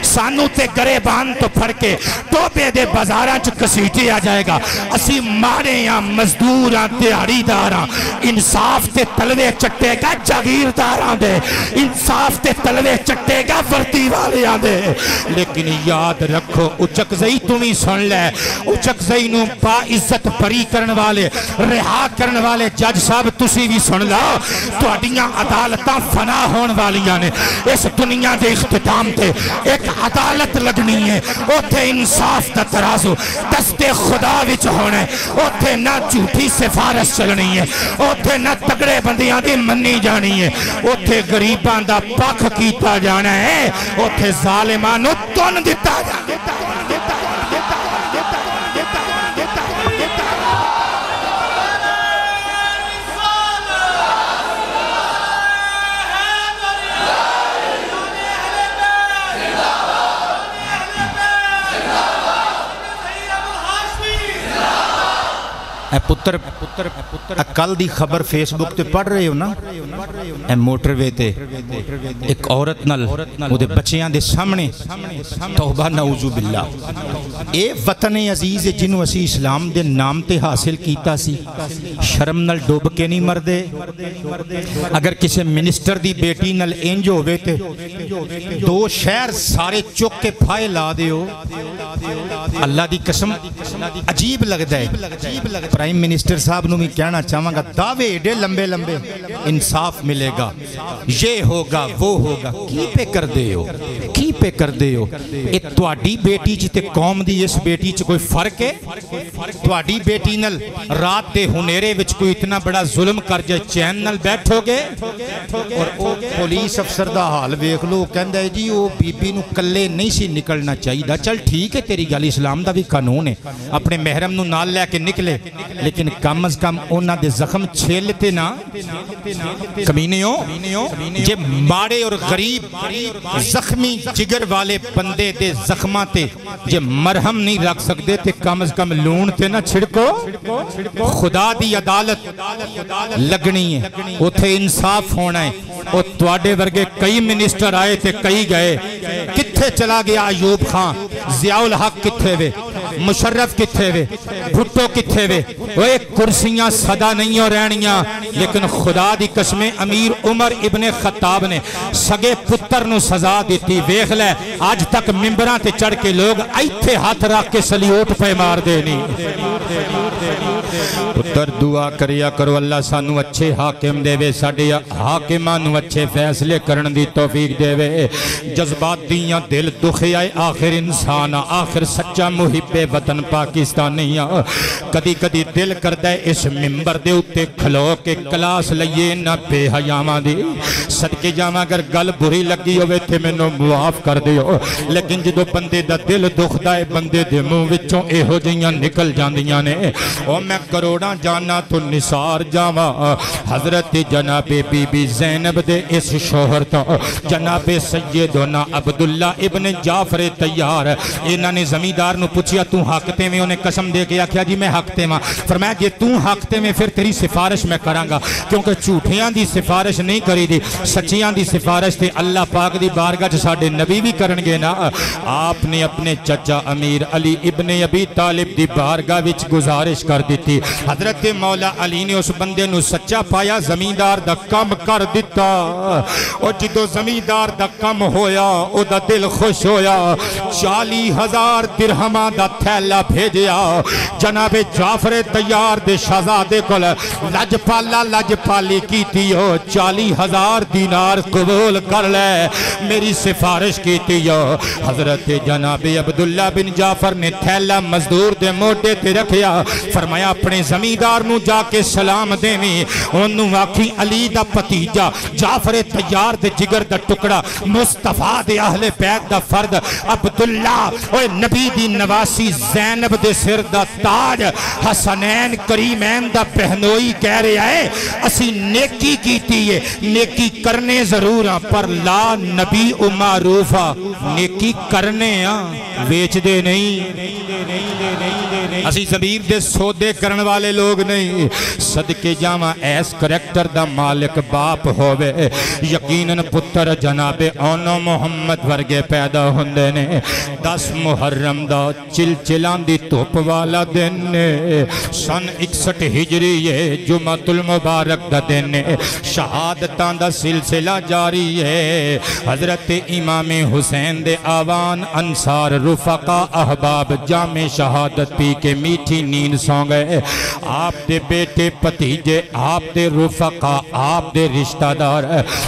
سانو تے گریبان تو پھڑ کے ٹوپے دے بازاراں چ کسیٹے آ جائے گا اسی مارے یا مزدوراں دیہڑی داراں انصاف تے تلوے چٹے گا جاگیرداراں دے انصاف تے تلوے چٹے گا ورتی والیاں دے لیکن یاد رکھو اچک زئی تمہیں سن لے اچک زئی نو با عزت بری کرن والے رہا کرن والے جج صاحب تسی بھی سن لو تواڈیاں عدالتاں فنا ہون والیاں نے اس دنیا دے اختتام تے ایک عدالت لگنی ہے اوتھے انصاف دا ترازو دست خدا وچ ہونے اوتھے نہ جھوٹی سفارش چلنی ہے اوتھے نہ تگڑے بندیاں دی منی جانی ہے اوتھے غریباں دا پکھ کیتا جانا ہے اوتھے ظالماں نو تن دتا جانا ہے پتر کل دی خبر فیس بک تے پڑھ رہے ہو نا اے موٹر وے تے ایک عورت نال او دے بچیاں دے سامنے توبہ نعوذ باللہ اے وطن عزیز جنوں اسی اسلام دے نام تے حاصل کیتا سی شرم نال ڈوب کے نہیں مردے اگر کسی منسٹر دی بیٹی نال انج ہوئے تے 2 شہر سارے چک کے پھائے لا دے ہو اللہ دی قسم عجیب لگتا ہے پرائم منسٹر منسٹر صاحب نو بھی کہنا چاہوں گا دعوے ایڈے لمبے لمبے انصاف ملے گا یہ ہوگا وہ ہوگا کی پہ کر دے ہو کی پہ کر دے ہو اے تواڈی بیٹی چ تے قوم دی اس بیٹی چ کوئی فرق ہے تواڈی بیٹی نال رات دے ہنیرے وچ کوئی اتنا بڑا ظلم کر جائے چین نال بیٹھو گے اور او پولیس افسر دا حال ویکھ لو کہندا ہے جی او بی بی نو کلے نہیں سی نکلنا چاہیے چل ٹھیک ہے تیری گل اسلام دا بھی قانون ہے اپنے محرم نو نال لے کے نکلے لیکن کم از کم انہاں دے زخم چھیلتے نا کمینیوں جے ماڑے اور غریب زخمی جگر والے بندے دے زخماں تے جے مرہم نہیں رکھ سکتے تے کم از کم لون تے نہ چھڑکو خدا دی عدالت لگنی ہے اتھے انصاف ہونا ہے اور تواڈے ورگے کئی منسٹر آئے تے کئی گئے کتھے چلا گیا ایوب خان ضیاء الحق کتھے وے مشرف کتھے وے بھٹو کتھے وے وہ ایک کرسیاں صدا نہیں ہو رہنیاں لیکن خدا دی قسمیں امیر عمر ابن خطاب نے سگے پتر نو سزا دیتی ویکھ لے آج تک ممبراں تے چڑھ کے لوگ ایتھے ہاتھ رکھ کے سلیوٹ پہ مار دینی پتر دعا کریا کرو اللہ سانو اچھے حاکم دے وے ساڈے حاکماں نو اچھے فیصلے کرن دی توفیق دے وے جذبات دیاں دل دکھے آئے آخر انسان آخر سچا محب وطن پاکستانی کدی کدی دل کردہ اس ممبر دے اتے کھلو کے کلاس لئیے نہ بے حیاماں دی صدقے جاواں اگر گل بری لگی ہوئے تھے میں نو معاف کر دیو لیکن جدو بندے دا دل دکھدا ہے بندے دے منہ وچوں اے ہو جیاں نکل جاندیاں نے او میں کروڑاں جانا تو نثار جاواں حضرت جناب بی بی زینب دے اس شوہر تو جناب سیدنا عبداللہ ابن جعفر تیار انہاں نے زمیندار نو پوچھیا تو حقتے میں انہیں قسم دے کے آکھیا جی میں حقتے میں فرمایا جی تو حقتے میں پھر تیری سفارش میں کروں گا کیونکہ جھوٹیاں دی سفارش نہیں کری دی سچیاں دی سفارش تے اللہ پاک دی بارگاہ چ ساڈے نبی بھی کرنگے نا آپ نے اپنے چچا امیر علی ابن ابی طالب دی بارگاہ وچ گزارش کر دیتی حضرت مولا علی نے اس بندے نو سچا پایا زمیندار دا کم کر دیتا اور جدو زمیندار دا کم ہویا او دا دل خوش ہویا 40,000 درہماں دا تھیلا بھیجیا جناب جعفر تیار دے شہزادے کول لج پالی کیتی ہو 40,000 دینار قبول کر لے میری سفارش کیتی ہو حضرت جناب عبداللہ بن جعفر نے تھیلا مزدور دے موٹے تے رکھیا فرمایا اپنے زمیندار نو جا کے سلام دیویں انہوں آکھی علی دا پتیجا جعفر تیار دے جگر دا ٹکڑا مصطفیٰ دے اہل بیت دا فرد عبداللہ اوہ نبی دی نواسی زینب دے سر دا تاج حسنین کریمین دا بہنوئی کہہ رہے آئے اسی نیکی کیتی ہے نیکی کرنے ضرور ہیں پر لا نبی و معروفہ نیکی کرنے ہیں ویچ دے نہیں اسی زمیر دے سودے کرن والے لوگ نہیں صدقے جاواں ایس کریکٹر دا مالک باپ ہوئے یقیناً پتر جناب اونو محمد ورگے پیدا ہوندے نے 10 محرم دا چلچلان دی توپ والا دن سن 61 ہجری ہے جمعۃ المبارک دا دن شہادتان دا سلسلہ جاری ہے حضرت امام حسین دے آوان انصار رفقا احباب جامع شہادت پی کے میٹھی نیند سو گئے آپ دے بیٹے پتیجے آپ دے رفقا آپ دے رشتہ دار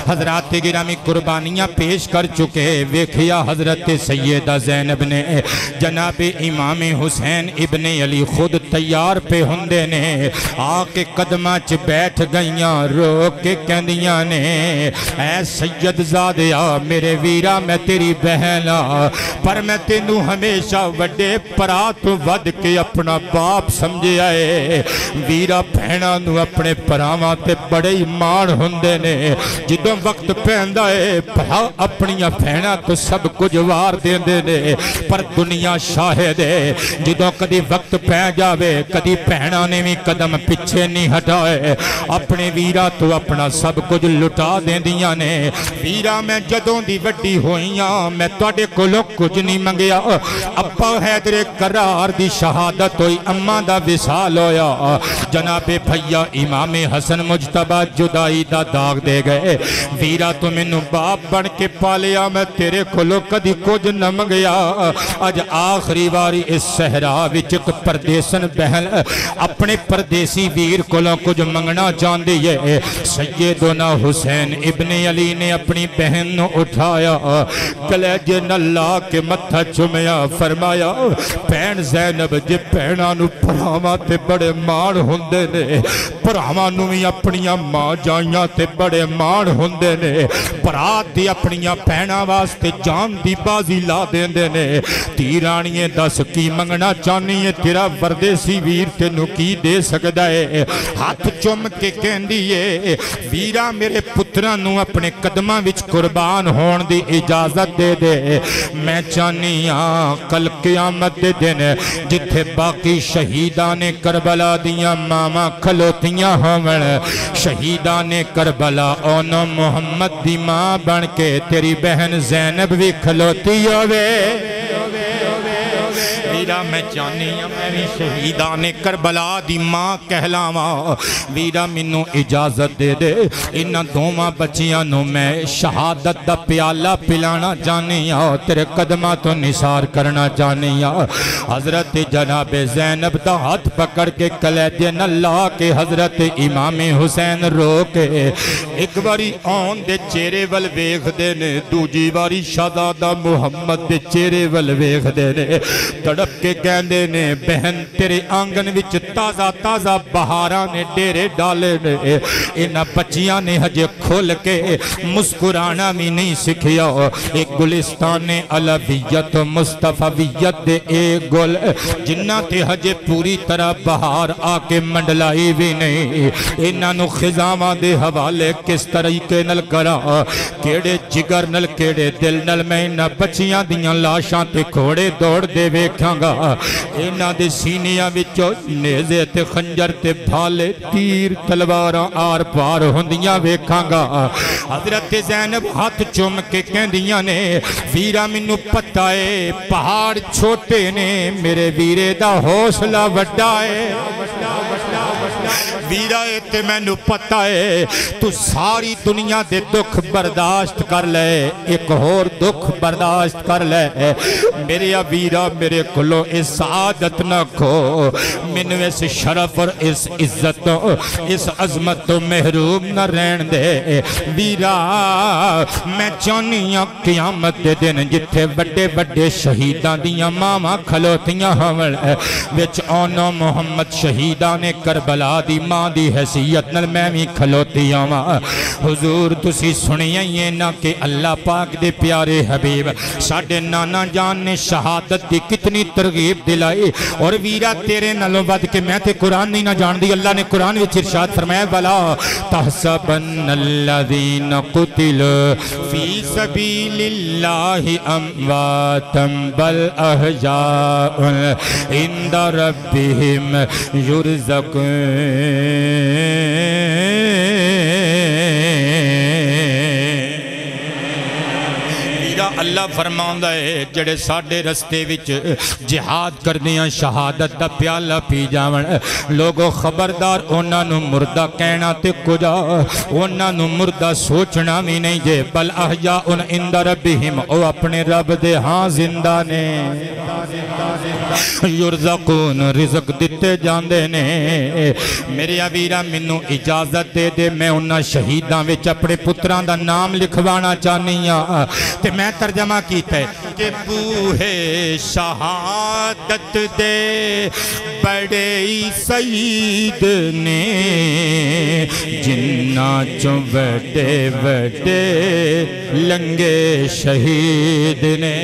حضرات گرامی قربانیاں پیش کر چکے ویکھیا حضرت سیدہ زینب نے جناب امام حسین ابن علی خود تیار پہ ہندے نے آکے قدمہ چ بیٹھ گئیاں رو کے کہندیاں نے اے سید زادیا میرے ویرا میں تیری بہنا پر میں تینوں ہمیشہ وڈے پرات ود کے اپنا باپ سمجھے آئے ویرا بہنا نو اپنے پراواں تے بڑے مان ہوندے نے جدوں وقت پہندا ہے بھرا اپنیاں بہنا تو سب کچھ وار دیندے نے پر دنیا شاہد ہے جدوں کدی وقت پہ جاوے کدی بہنا نے بھی قدم پیچھے نہیں ہٹائے اپنے ویرا تو اپنا سب کچھ لٹا دیندیاں نے ویرا میں جدوں دی وڈی ہوئیاں میں تواڈے کولوں کچھ نہیں منگیا ابا حیدر کرار دی شہادت شہادت ہوئی اما دا وصال ہویا جناب بھیا امام حسن مجتبہ جدائی دا داغ دے گئے ویرا تو مینوں باپ بن کے پالیا میں تیرے کولوں کدی کچھ نہ منگیا اج آخری واری اس صحرا وچ ایک پردیسن بہن اپنے پردیسی ویر کولوں کچھ منگنا چاہندی ہے سیدنا حسین ابن علی نے اپنی بہن نو اٹھایا کلیجے نال لا کے متھا چومیا فرمایا بہن زینب جے بہناں نو بھراواں تے بڑے مان ہوندے نے بھراواں نو وی اپنیاں ماں جائیاں تے بڑے مان ہوندے نے برات دی اپنیاں بہناں واسطے جان دی بازی لا دیندے نے تیرانیے دس کی منگنا چاہنی ہے تیرا پردیسی ویر تینوں کی دے سکدا ہے ہاتھ چوم کے کہندی ہے ویرا میرے پتراں نو اپنے قدماں وچ قربان ہون دی اجازت دے دے میں چاہنی ہاں کل قیامت دے دن جتھے باقی شہیدان کربلا دیاں ماما کھلوتیاں ہون شہیدان کربلا اون محمد دی ماں بن کے تیری بہن زینب بھی کھلوتی ہوئے ویرا میں چاہنی ہوں میں بھی شہیدان کربلا دی ماں کہلاواں ویرا منوں اجازت دے دے انہاں دوواں بچیاں نو میں شہادت دا پیالہ پلانا چاہنی ہوں تیرے قدمہ تو نثار کرنا چاہنی ہوں حضرت جناب زینب دا ہاتھ پکڑ کے کلیجے نہ لا کے حضرت امام حسین رو کے ایک باری آن دے چہرے ول ویکھ دے نے دوجی باری شہزادہ محمد دے چہرے ول ویکھ دے نے تڑپ کے کہندے نے بہن تیرے آنگن وچ تازہ تازہ بہاراں نے ڈیرے ڈالے نے انہاں بچیاں نے ہجے کھول کے مسکرانا بھی نہیں سکھیا ایک گلستان علویت مصطفیت دے ایک گل جنہ تے ہجے پوری طرح بہار آکے منڈلائی بھی نہیں انہاں نو خزاواں دے حوالے کس طریقے نل کرا کیڑے جگر نل کیڑے دل نل میں انہاں بچیاں دیاں لاشاں تے کھوڑے دوڑ دے ویکھاں گا انہاں دے سینیاں وچوں نیزے تے خنجر تے بھالے تیر تلواراں آر پار ہوندیاں ویکھاں گا حضرت زینب ہاتھ چوم کے کہندیاں نے ویرا مینوں پتہ ہے پہاڑ چھوٹے نے میرے ویرے دا حوصلہ وڈا ہے ویرا تے مینوں پتہ ہے تو ساری دنیا دے دکھ برداشت کر لے ایک اور دکھ برداشت کر لے میرے ویرا میرے کلو اس سعادت نہ کھو منو اس شرف اور اس عزت اس عظمت تو محروم نہ رہن دے ویرا میں چاہنی ہوں قیامت دے دن جتھے بڑے بڑے شہیدان دیاں ماما کھلوتیاں ہون وچ آنو محمد شہیدان کربلا دی ماں دی حیثیت نل میں بھی کھلوتی آواں حضور تسی سنیاں یہ نہ کہ اللہ پاک دے پیارے حبیب ساڑھے نانا جان نے شہادت دی کتنی ترغیب دلائی اور ویرا تیرے نلوں بد کہ میں تے قرآن نہیں نہ جان دی اللہ نے قرآن وچ ارشاد فرمایا بلا تحسبن الذین قتل فی سبیل اللہ امواتا بل احجاء عند ربہم یرزقون اللہ فرماؤندا ہے جڑے ساڑھے رستے وچ جہاد کردیاں شہادت دا پیالہ پی جاون لوگو خبردار انہاں نو مردہ کہنا تے کجا انہاں نو مردہ سوچنا بھی نہیں جے بل احجاء عند ربہم او اپنے رب دے ہاں زندہ نے یرزقون رزق دیتے جاندے نے میرے ویرا منو اجازت دے دے میں انہاں شہیداں وچ اپنے پتراں دا نام لکھوانا چاہنی ہاں تے میں ترجمہ کیتا ہے کہ بوہے شہادت دے بڑے سعید نے جنہ چوں بڑے بڑے لنگے شہید نے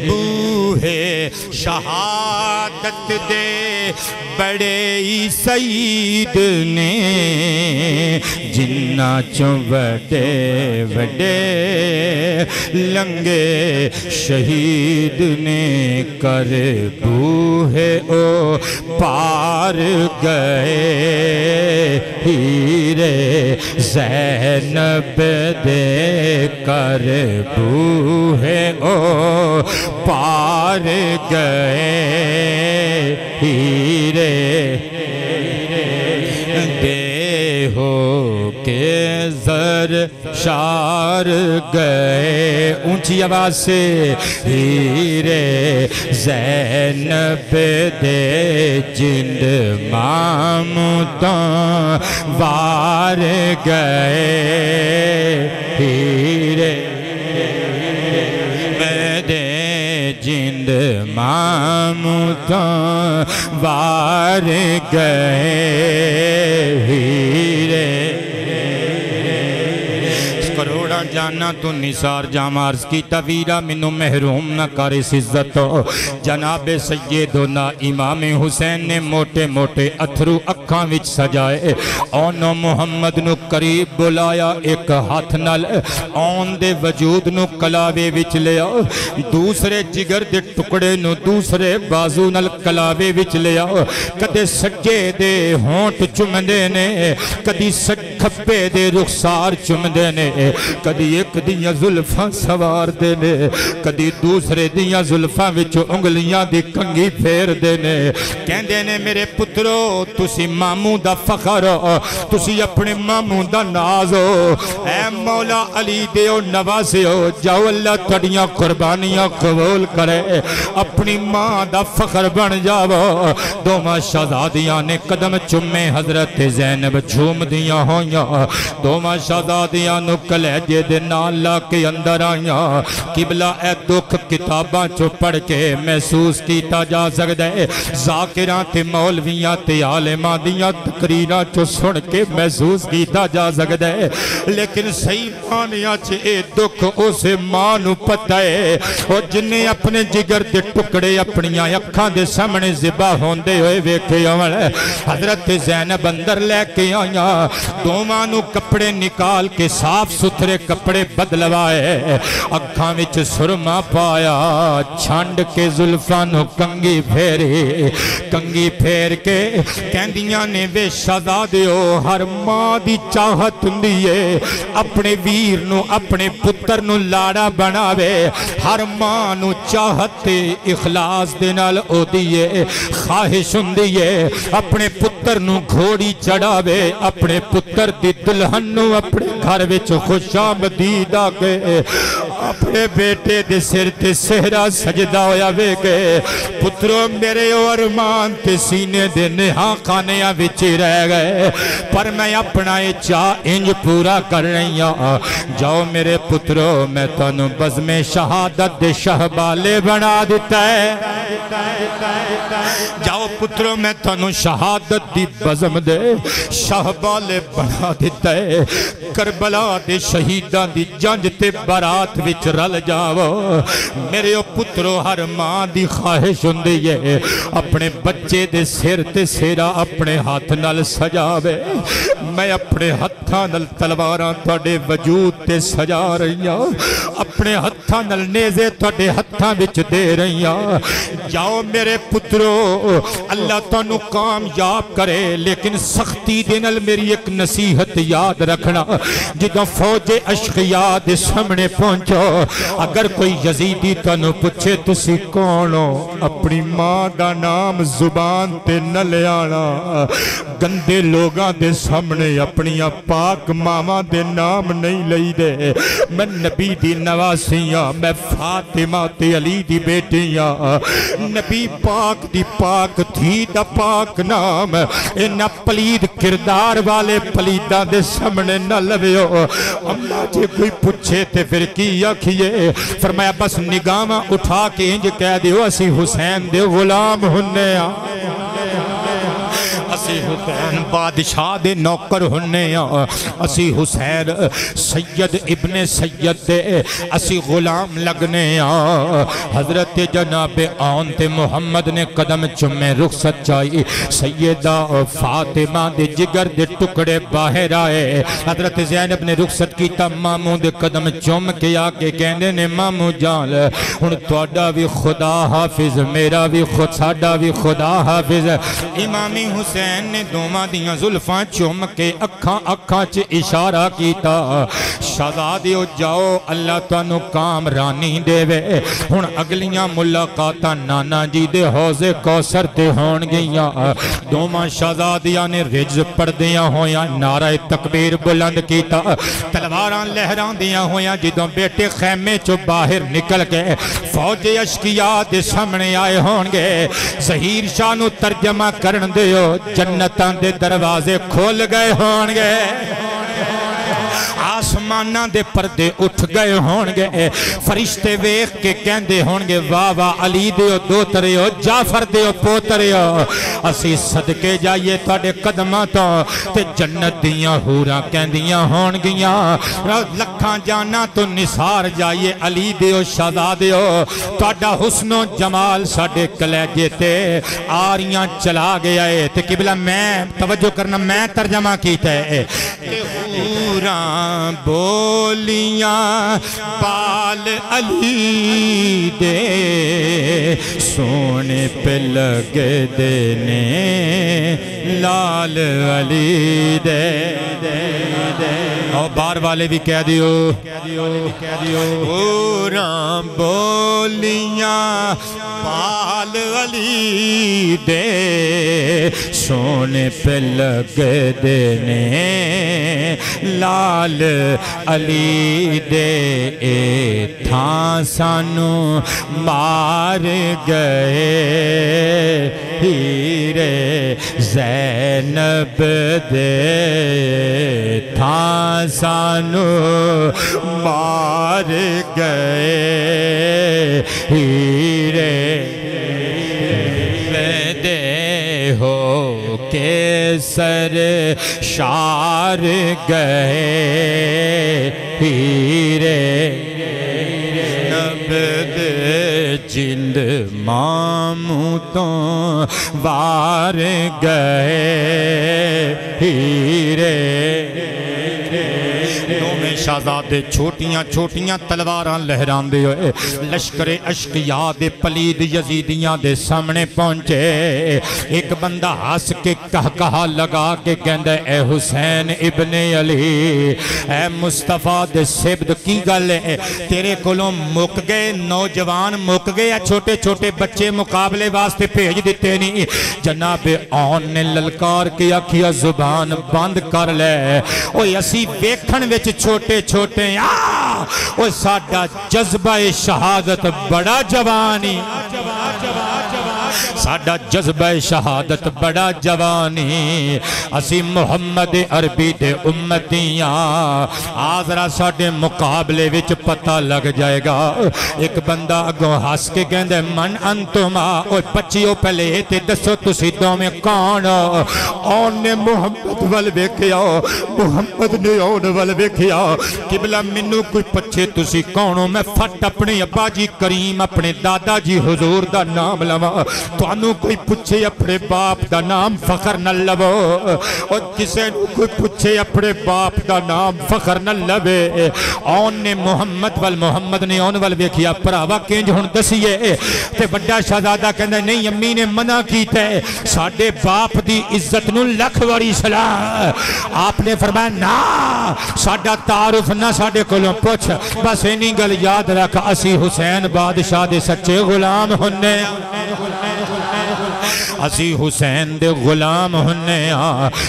بوہے شہادت دے بڑے سعید نے جنہ چوں بڑے بڑے لنگے شہید نے کر بوہے او پار گئے ہیرے زینب دے کر بوہے او پار گئے گئے ہیرے بے ہو کے زر شار گئے اونچی آواز سے ہیرے زینب دے جند مامتاں وار گئے ہیرے دے جند مامتاں وار گئے ہیرے کروڑا جانا تو نثار جام عرض کی تویرہ منو محروم نہ کر اس عزت جناب سیدنا امام حسین نے موٹے موٹے اتھرو اکھاں وچ سجائے اونو محمد نو قریب بلایا ایک ہاتھ نال اون دے وجود نو کلاوے وچ لیا دوسرے جگر دے ٹکڑے نو دوسرے بازو نال کلاوے وچ لیا کدے سجے دے ہونٹ چمدے نے کدی کھپے دے رخسار چمدے نے کدی ایک دیاں زلفاں سوار دے نے کدی دوسرے دیاں زلفاں وچ انگلیاں دی کنگھی پھیر دے نے کہندے نے میرے پترو تسی ماموں دا فخر ہو تسی اپنے ماموں دا ناز ہو اے مولا علی دے او نوازے ہو جاؤ اللہ تڑیاں قربانیاں قبول کرے اپنی ماں دا فخر بن جاؤ دوما شہزادیاں نے قدم چمے حضرت زینب جھوم دیاں ہویاں دوما شہزادیاں نو کلیجے دے نالا کے اندر آیاں قبلہ اے دکھ کتاباں چو پڑھ کے محسوس کیتا جا سکتا ہے ذاکران تے مولویاں تے عالماں دیاں تقریراں چو سن کے محسوس کیتا جا سکتا ہے لیکن صحیح مانیاں چھے اے دکھ اسے مانو پتہ ہے اور جنہیں اپنے جگر دے ٹکڑے اپنیاں اکھاں دے سامنے ذبح ہوندے ہوئے ویکھے عمل حضرت زینب اندر لے کے آیاں دومانو کپڑے نکال کے صاف ستھرے کپڑے بدلوائے اکھاں وچ سرما پایا چھانڈ کے زلفانو کنگھی پھیر کے کہندیاں نے وے شہزادیو ہر ماں دی چاہت ہوندی ہے اپنے ویر نو اپنے پتر نو لاڑا بناوے ہر ماں نو چاہت اخلاص دے نال او دیئے خواہش ہوندی ہے اپنے پتر نو گھوڑی چڑھاوے اپنے پتر دی دلہن نو اپنے گھر وچ خوش آمدید آگے اپنے بیٹے دے سر تے سہرا سجدہ ہویا وے گئے پترو میرے ارمان تے سینے دے نہاں خانیاں وچی رہ گئے پر میں اپنا یہ چاہ انج پورا کر رہی ہوں جاؤ میرے پترو میں تانوں بزم شہادت دے شہبالے بنا دیتا ہے جاؤ پترو میں تانوں شہادت دی بزم دے شہبالے بنا دیتا ہے کربلا دے شہیدان دی جنج تے برات وچ رل جاؤ میرے پترو ہر ماں دی خواہش ہوندی ہے اپنے بچے دے سر تے سیرا اپنے ہاتھ نال سجاوے میں اپنے ہتھاں نال تلواراں تواڈے وجود تے سجا رہی ہوں اپنے ہتھاں نال نیزے تواڈے ہتھاں وچ دے رہی ہوں جاؤ میرے پترو اللہ تانوں کامیاب کرے لیکن سختی دے نال میری ایک نصیحت یاد رکھنا جدوں فوج اشقیاء دے سامنے پہنچو اگر کوئی یزیدی تانوں پوچھے تسی کون ہو اپنی ماں دا نام زبان تے نہ لے آنا گندے لوگاں دے سامنے اپنی پاک ماما دے نام نہیں لئی دے میں نبی دی نواسیاں میں فاطمہ تے علی دی بیٹیاں نبی پاک دی پاک تھی دا پاک نام انہا پلید کردار والے پلیدہ دے سامنے نہ لویو اللہ جے کوئی پوچھے تے پھر کی آکھئے فرمایا بس نگاہ اٹھا کے انج کہہ دیو اسی حسین دے غلام ہننے اسی حسین بادشاہ دے نوکر ہننے اسی حسین سید ابن سید دے اسی غلام لگنے حضرت جناب آن تے محمد نے قدم چمے رخصت چاہی سیدہ فاطمہ دے جگر دے ٹکڑے باہر آئے حضرت زینب نے رخصت کی تا ماموں دے قدم چم کے آکے کہنے نے ماموں جان ہن تواڈا بھی خدا حافظ میرا بھی خود ساڈا بھی خدا حافظ امامی حسین حسین نے دوواں دیاں زلفاں چوم کے اکھاں اکھاں چ اشارہ کیتا شہزادیو جاؤ اللہ تانوں کامرانی دے وے ہن اگلیاں ملاقاتاں نانا جی دے حوض کوثر تے ہون گیاں دوواں شہزادیاں نے رجز پڑھدیاں ہویاں نعرہ تکبیر بلند کیتا تلواراں لہراندیاں ہویاں جدوں بیٹے خیمے چوں باہر نکل کے فوج اشقیاء دے سامنے آئے ہون گے ظہیر شاہ نو ترجمہ کرن دیو جنتاں دے دروازے کھول گئے ہون گے آسمانہ دے پردے اٹھ گئے ہون گے فرشتے ویخ کے کہندے ہون گے واہ واہ علی دیو دو تریو جعفر دیو پوتریو اسی صدقے جائیے تاڑے قدمہ تو تے جنت دیاں حوراں کہندیاں ہون گیاں لکھاں جانا تو نثار جائیے علی دیو شہزادیو تاڑا حسن و جمال ساڑے کلیجے تے آریاں چلا گیا ہے تے قبلہ میں توجہ کرنا میں ترجمہ کیتا ہے کہ حوراں بولیاں پال علی دے سونے پہ لگ دینے لال علی دے اور بار والے بھی کہہ دیو حوراں بولیاں پال علی دے سونے پہ لگ دینے لال علی دے اے تھاں سانو مار گئے ہیرے زینب دے تھاں سانو مار گئے ہیرے دے ہو کے سر شار گئے ہیرے نبد جلد ماموں تو وار گئے ہیرے نومِ شہزادے چھوٹیاں چھوٹیاں تلواراں لہران دے ہوئے لشکر اشقیاء دے پلید یزیدیاں دے سامنے پہنچے ایک بندہ ہس کے کہا لگا کے کہندے اے حسین ابن علی اے مصطفیٰ دے سبد کی گل ہے تیرے کولوں مک گئے نوجوان مک گئے یا چھوٹے چھوٹے بچے مقابلے واسطے بھیج دیتے نہیں جناب آن نے للکار کے آکھیا زبان بند کر لے اوہ اسی ویکھن وچ چھوٹے چھوٹے اوہ ساڈا جذبہ شہادت بڑا جوانی ساڈا جذبہ شہادت بڑا جوانی اسی محمد عربی دے امتیاں آذرا ساڈے مقابلے وچ پتہ لگ جائے گا ایک بندہ اگوں ہس کے کہندے من انتما اوہ بچیو پہلے تے دسو تسی دوویں کون اون نے محمد ول ویکھیا محمد نے اون ول ویکھیا قبلہ منو کوئی پچھے تسی کونو میں فٹ اپنے ابا جی کریم اپنے دادا جی حضور دا نام لوا تو انو کوئی پچھے اپنے باپ دا نام فخر نہ لو اور کسے نو کوئی پچھے اپنے باپ دا نام فخر نہ لوے اون نے محمد والمحمد نے اون والویکھیا پراوا کینج ہن دسیے تے بڑا شہزادہ کہندا نہیں امی نے منع کیتا ہے ساڈے باپ دی عزت نو لکھ واری سلام آپ نے فرمایا نا ساڈا تعارف نہ ساڈے کولوں پوچھ بس اینی گل یاد رکھ اسی حسین بادشاہ دے سچے غلام ہنے اسی حسین دے غلام ہنے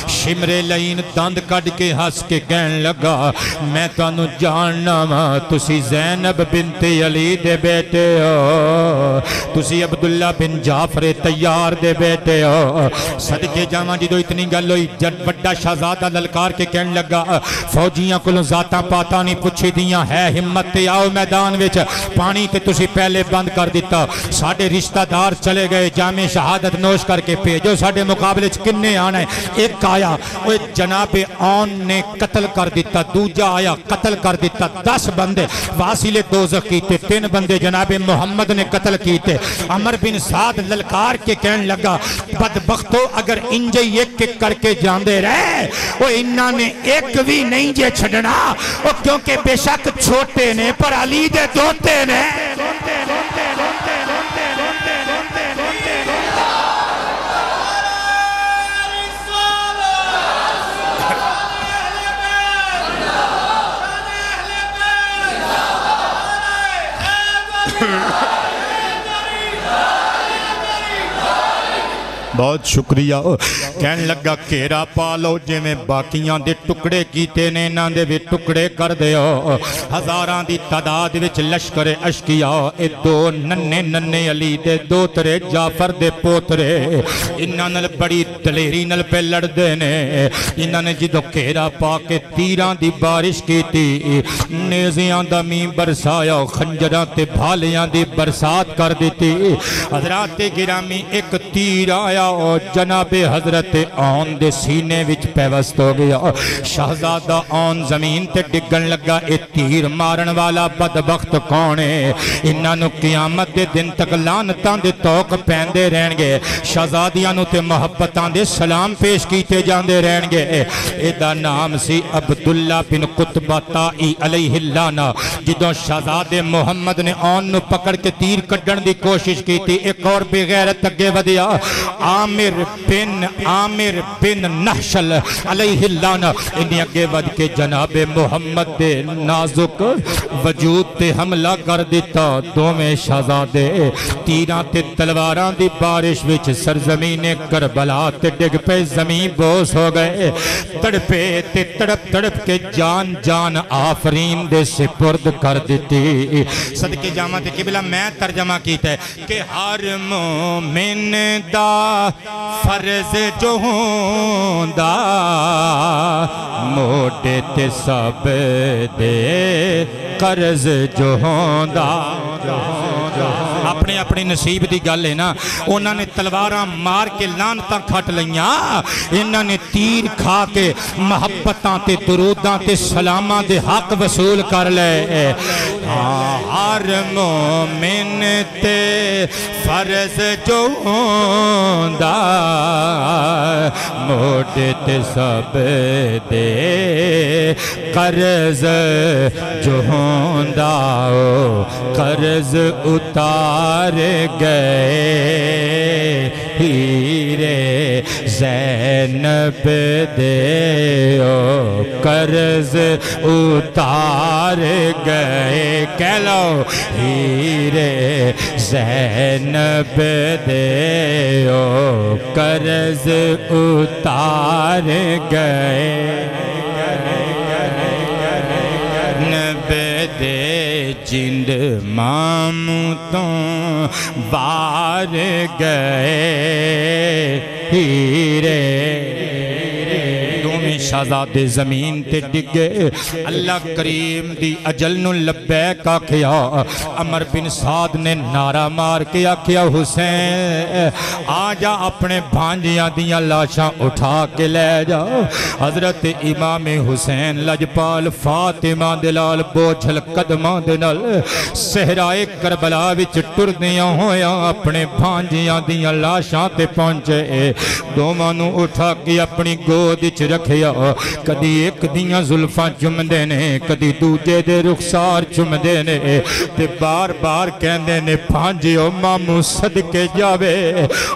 شمر لین دند کڈ کے ہس کے کہن لگا میں تانو جاننا وا تسی زینب بنت علی دے بیٹے ہو تسی عبداللہ بن جعفر طیار دے بیٹے ہو صدقے جاواں جدوں اتنی گل ہوئی جد بڑا شہزادہ للکار کے کہن لگا فوجیاں کولوں ذاتاں پاتاں نہیں پوچھی دیاں ہے ہمت تے آؤ میدان وچ پانی تے تسی پہلے بند کر دیتا ساڈے رشتہ دار چلے گئے جامع شہادت نوش کر کے بھیجو ساڈے مقابلے چ کنے آنا ہے ایک آیا وہ جناب آن نے قتل کر دیتا دوجا آیا قتل کر دیتا 10 بندے واصل دوزخ کیتے 3 بندے جناب محمد نے قتل کیتے عمر بن سعد للکار کے کہن لگا بدبختو اگر انجے ایک ایک کر کے جاندے رہے وہ انہاں نے ایک بھی نہیں جے چھڑنا وہ کیونکہ بے شک چھوٹے نے پر علی دے دوتے نے بہت شکریہ کہن لگا کیرا پالو جے میں باقیاں دے ٹکڑے کیتے نے نہ دے بھی ٹکڑے کر دیو ہزاراں دی تعداد وچ لشکر اشکیا اے دو ننے ننے علی دے دوترے جعفر دے پوترے انہاں نال بڑی دلیری نال پہ لڑ دے نے انہاں نے جدو کیرا پا کے تیراں دی بارش کیتی نیزیاں دا مین برسایا خنجراں تے بھالیاں دی برسات کر دیتی حضرات گرامی ایک تیر آیا جناب حضرت آن دے سینے وچ پیوست ہو گیا شہزادہ آن زمین تے ڈگن لگا اے تیر مارن والا بدبخت کون ہے انہاں نو قیامت دے دن تک لعنتاں دے توق پیندے رہن گے شہزادیاں نو تے محبتاں دے سلام پیش کیتے جاندے رہن گے اے دا نام سی عبداللہ بن قطبہ طائی علیہ اللعنہ جدوں شہزادے محمد نے آن نو پکڑ کے تیر کڈن دی کوشش کی تھی ایک اور بغیرت اگے ودیا عامر بن نحشل علیہ اللعنہ انہیں اگے ود کے جناب محمد دے نازک وجود تے حملہ کر دیتا دو میں شہزادے تیراں تے تلواراں دی بارش وچ سرزمین کربلا تے ڈگ پہ زمین بوس ہو گئے تڑپے تے تڑپ تڑپ کے جان جان آفرین دے سپرد کر دیتی صدقے جامع تے قبلہ میں ترجمہ کیتا ہے کہ ہر مومن دا فرض جو ہوندا موڑے تے سب دے قرض جو ہوندا اپنے اپنے نصیب دی گل ہے نا انہاں نے تلواراں مار کے لعنتاں کھٹ لیاں انہاں نے تیر کھا کے محبتاں تے دروداں تے سلاماں دے حق وصول کر لے ہر مومن تے فرض جو ہوندا موڑے تے سب دے قرض جو ہوندا قرض اتار گئے ہیرے زینب دے قرض اتار گئے کہہ لو ہیرے زینب دے قرض اتار گئے دے جند مامتوں بار گئے ہیرے شہزادے زمین تے ڈگے اللہ کریم دی اجل نو لبیک آکھیا عمر بن سعد نے نعرہ مار کے آکھیا حسین آجا اپنے بھانجیاں دیاں لاشاں اٹھا کے لے جا حضرت امام حسین لجپال فاطمہ دلال بوجھل قدمہ دنال صحرائے کربلا وچ ٹردیاں ہویا اپنے بھانجیاں دیاں لاشاں تے پہنچے دومانو اٹھا کے اپنی گود وچ رکھیا کدی ایک دیاں زلفاں چم دینے کدی دوجے دے رخسار چم دینے تے بار بار کہندے نے بھانجے او مامو صدقے جاوے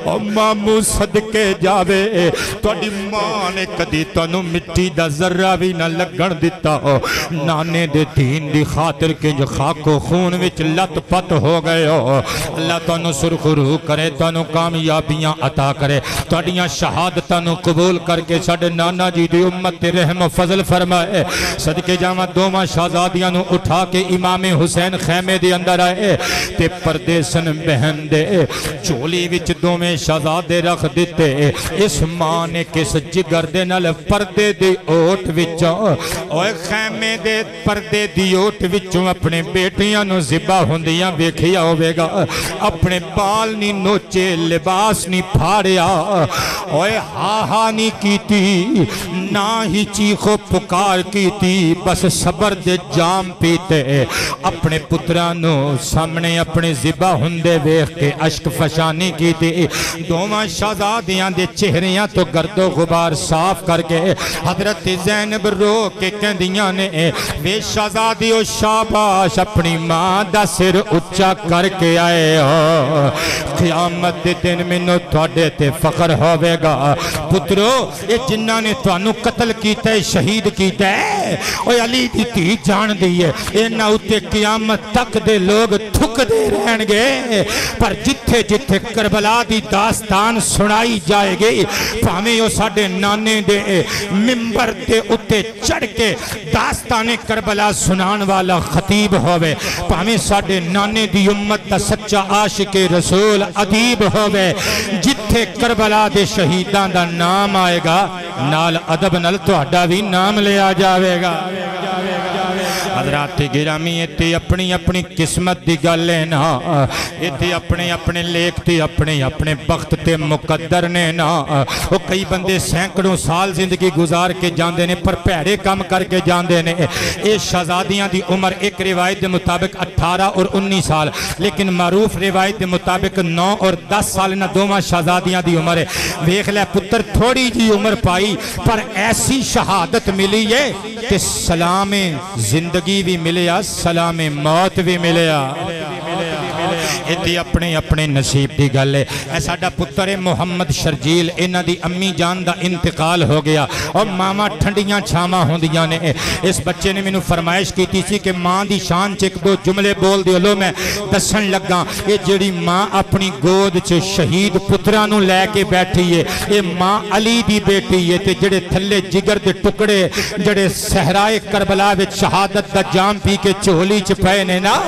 او مامو صدقے جاوے توڑی ماں نے کدی تانو مٹی دا ذرہ بھی نہ لگن دیتا نانے دے دین دی خاطر کے جو خاک و خون وچ لت پت ہو گئے اللہ تانو سرخ روح کرے تانو کامیابیاں عطا کرے توڑیاں شہادتانو قبول کر کے ساڑھے نانا جی دی امت رحم و فضل فرمائے صدقے جامع دوما شہزادیاں نو اٹھا کے امام حسین خیمے دے اندر آئے تے پردے سن بہن دے چولی وچ دومیں شہزادے رکھ دیتے اس ماں نے کس جگر دے نال پردے دی اوٹ وچوں اوے خیمے دے پردے دی اوٹ وچوں اپنے بیٹیاں نو زبا ہوندیاں ویکھیا ہوئے گا اپنے بال نی نوچے لباس نی پھاڑیا اوے ہاں نی کیتی نہ ہی چیخو پکار کی تھی بس صبر دے جام پیتے اپنے پترانو سامنے اپنے زبا ہندے ویخ کے عشق فشانی کی تھی دوما شہزادیاں دے چہریاں تو گرد و غبار صاف کر کے حضرت زینب رو کے کہندیاں نے وے شہزادی و شاباش اپنی ماں دا سر اچھا کر کے آئے ہو قیامت دے دن میں نو تھوڑے تے فخر ہوئے گا پترو اے جنہ نے توانو قتل کیتا ہے شہید کیتا ہے اوے علی دی دھی جان دیئے اینا اتے قیامت تک دے لوگ تھک دے رہن گے پر جتھے جتھے کربلا دی داستان سنائی جائے گی پاہمیں یو ساڑے نانے دے ممبر دے اتے چڑھ کے داستان کربلا سنان والا خطیب ہوئے پاہمیں ساڑے نانے دی امت دا سچا عاشق رسول ادیب ہوئے جتھے کربلا دے شہیدان دا نام آئے گا نال ادب نال تو اڈا بھی نام لے آ جاوے گا حضرات گرامی ایتی اپنی اپنی قسمت دی گل ہے نا ایتی اپنے اپنے لیک تے اپنے بخت تے مقدر نے نا وہ کئی بندے سینکڑوں سال زندگی گزار کے جاندے نے پر پیڑے کم کر کے جاندے نے اے شہزادیاں دی عمر ایک روایت دے مطابق 18 اور 19 سال لیکن معروف روایت دے مطابق 9 اور 10 سال نہ دوما شہزادیاں دی عمر ہے ویکھ لے پتر تھوڑی جی عمر پائی پر ایسی شہادت ملی ہے کہ سلام زندگی بھی ملیا سلام موت بھی ملیا ایتی اپنے نصیب دی گل ہے اے ساڑا پتر محمد شرجیل انہ دی امی جان دا انتقال ہو گیا اور ماما ٹھنڈیاں چھاما ہوندیاں نے اس بچے نے میں فرمائش کی تھی کہ ماں دی شان چک دو جملے بول دیو لو میں دسن لگا یہ جڑی ماں اپنی گود چ شہید پترانو لے کے بیٹھی ہے یہ ماں علی دی بیٹی ہے تے جڑے تھلے جگر دے ٹکڑے جڑے صحرائے کربلا وچ شہادت دا جام پی کے چولی چ پئے نے نا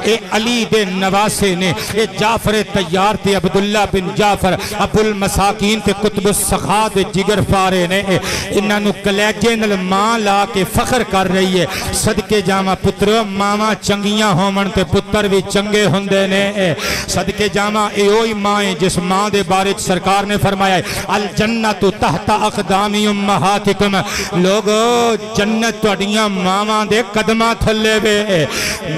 اے علی دے نواسے نے اے جعفر تیار تے عبداللہ بن جعفر ابو المساکین تے قطب السخا دے جگر فارے نے انہاں نو کلیجے نال ماں لا کے فخر کر رہی ہے صدقے جاواں پترو ماواں چنگیاں ہومن تے پتر بھی چنگے ہوندے نے صدقے جاواں اے اوہی ماں جس ماں دے بارے سرکار نے فرمایا ہے الجنت تحت اقدام امہاتکم لوگو جنت تہاڈیاں ماواں دے قدماں تھلے وے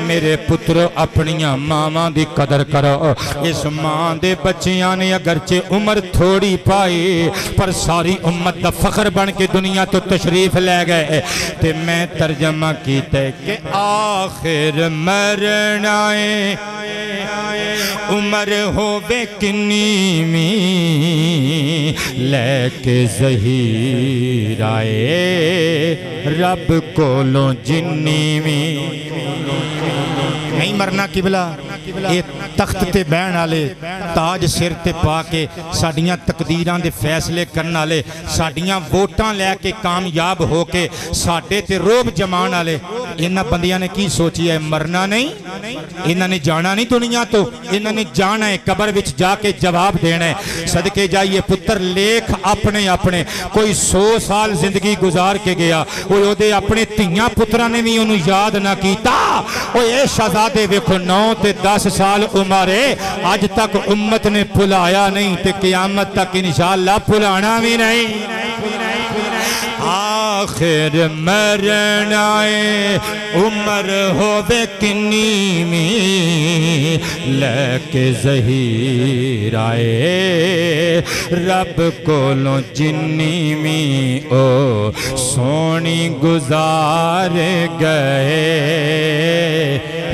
میرے پترو اپنیاں ماواں دی قدر کرو اس ماں دے بچیاں نے اگرچہ عمر تھوڑی پائی پر ساری امت دا فخر بن کے دنیا تو تشریف لے گئے تے میں ترجمہ کیتا ہے کہ آخر مرنائے عمر ہووے کنی می لے کے ظہیر آئے رب کولوں جنی می نہیں مرنا قبلہ اے تخت تے بین آلے تاج سر تے پا کے ساڑیاں تقدیران دے فیصلے کرنا لے ساڑیاں ووٹاں لے کے کامیاب ہو کے ساڑے تے روب جمان آلے انہ بندیاں نے کی سوچی ہے مرنا نہیں انہ نے جانا نہیں دنیا تو انہ نے جانا ہے قبر وچ جا کے جواب دینا ہے صدقے جائیے پتر لیکھ اپنے کوئی 100 سال زندگی گزار کے گیا وہ دے اپنے تیاں پترہ نے بھی انہوں یاد نہ کیتا وہ اے شہزادے ویکھو 9 تے 10 سال عمرے آج تک امت نے پھلایا نہیں تے قیامت تک انشاءاللہ پھلانا بھی نہیں آخر مرنائے عمر ہووے کنی می لے کے ظہیر آئے رب کولوں جنی می او سونی گزار گئے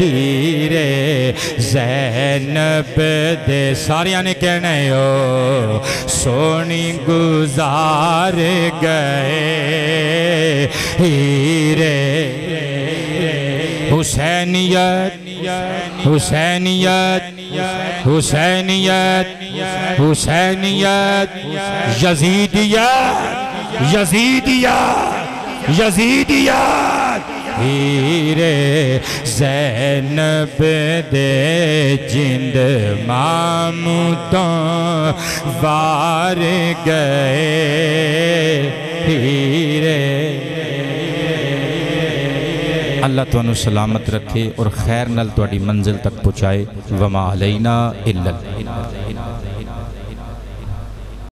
ہیرے زینب دے ساریاں نے کہنا ہے او سونی گزار گئے ہیرے حسینیت حسینیت حسینیت حسینیت یزیدیت یزیدیت یزیدیت ہیرے زینب دے جند مامودوں وار گئے ہیرے اللہ تو انہوں سلامت رکھے اور خیر نل تو اڈی منزل تک پہنچائے وما علینا الا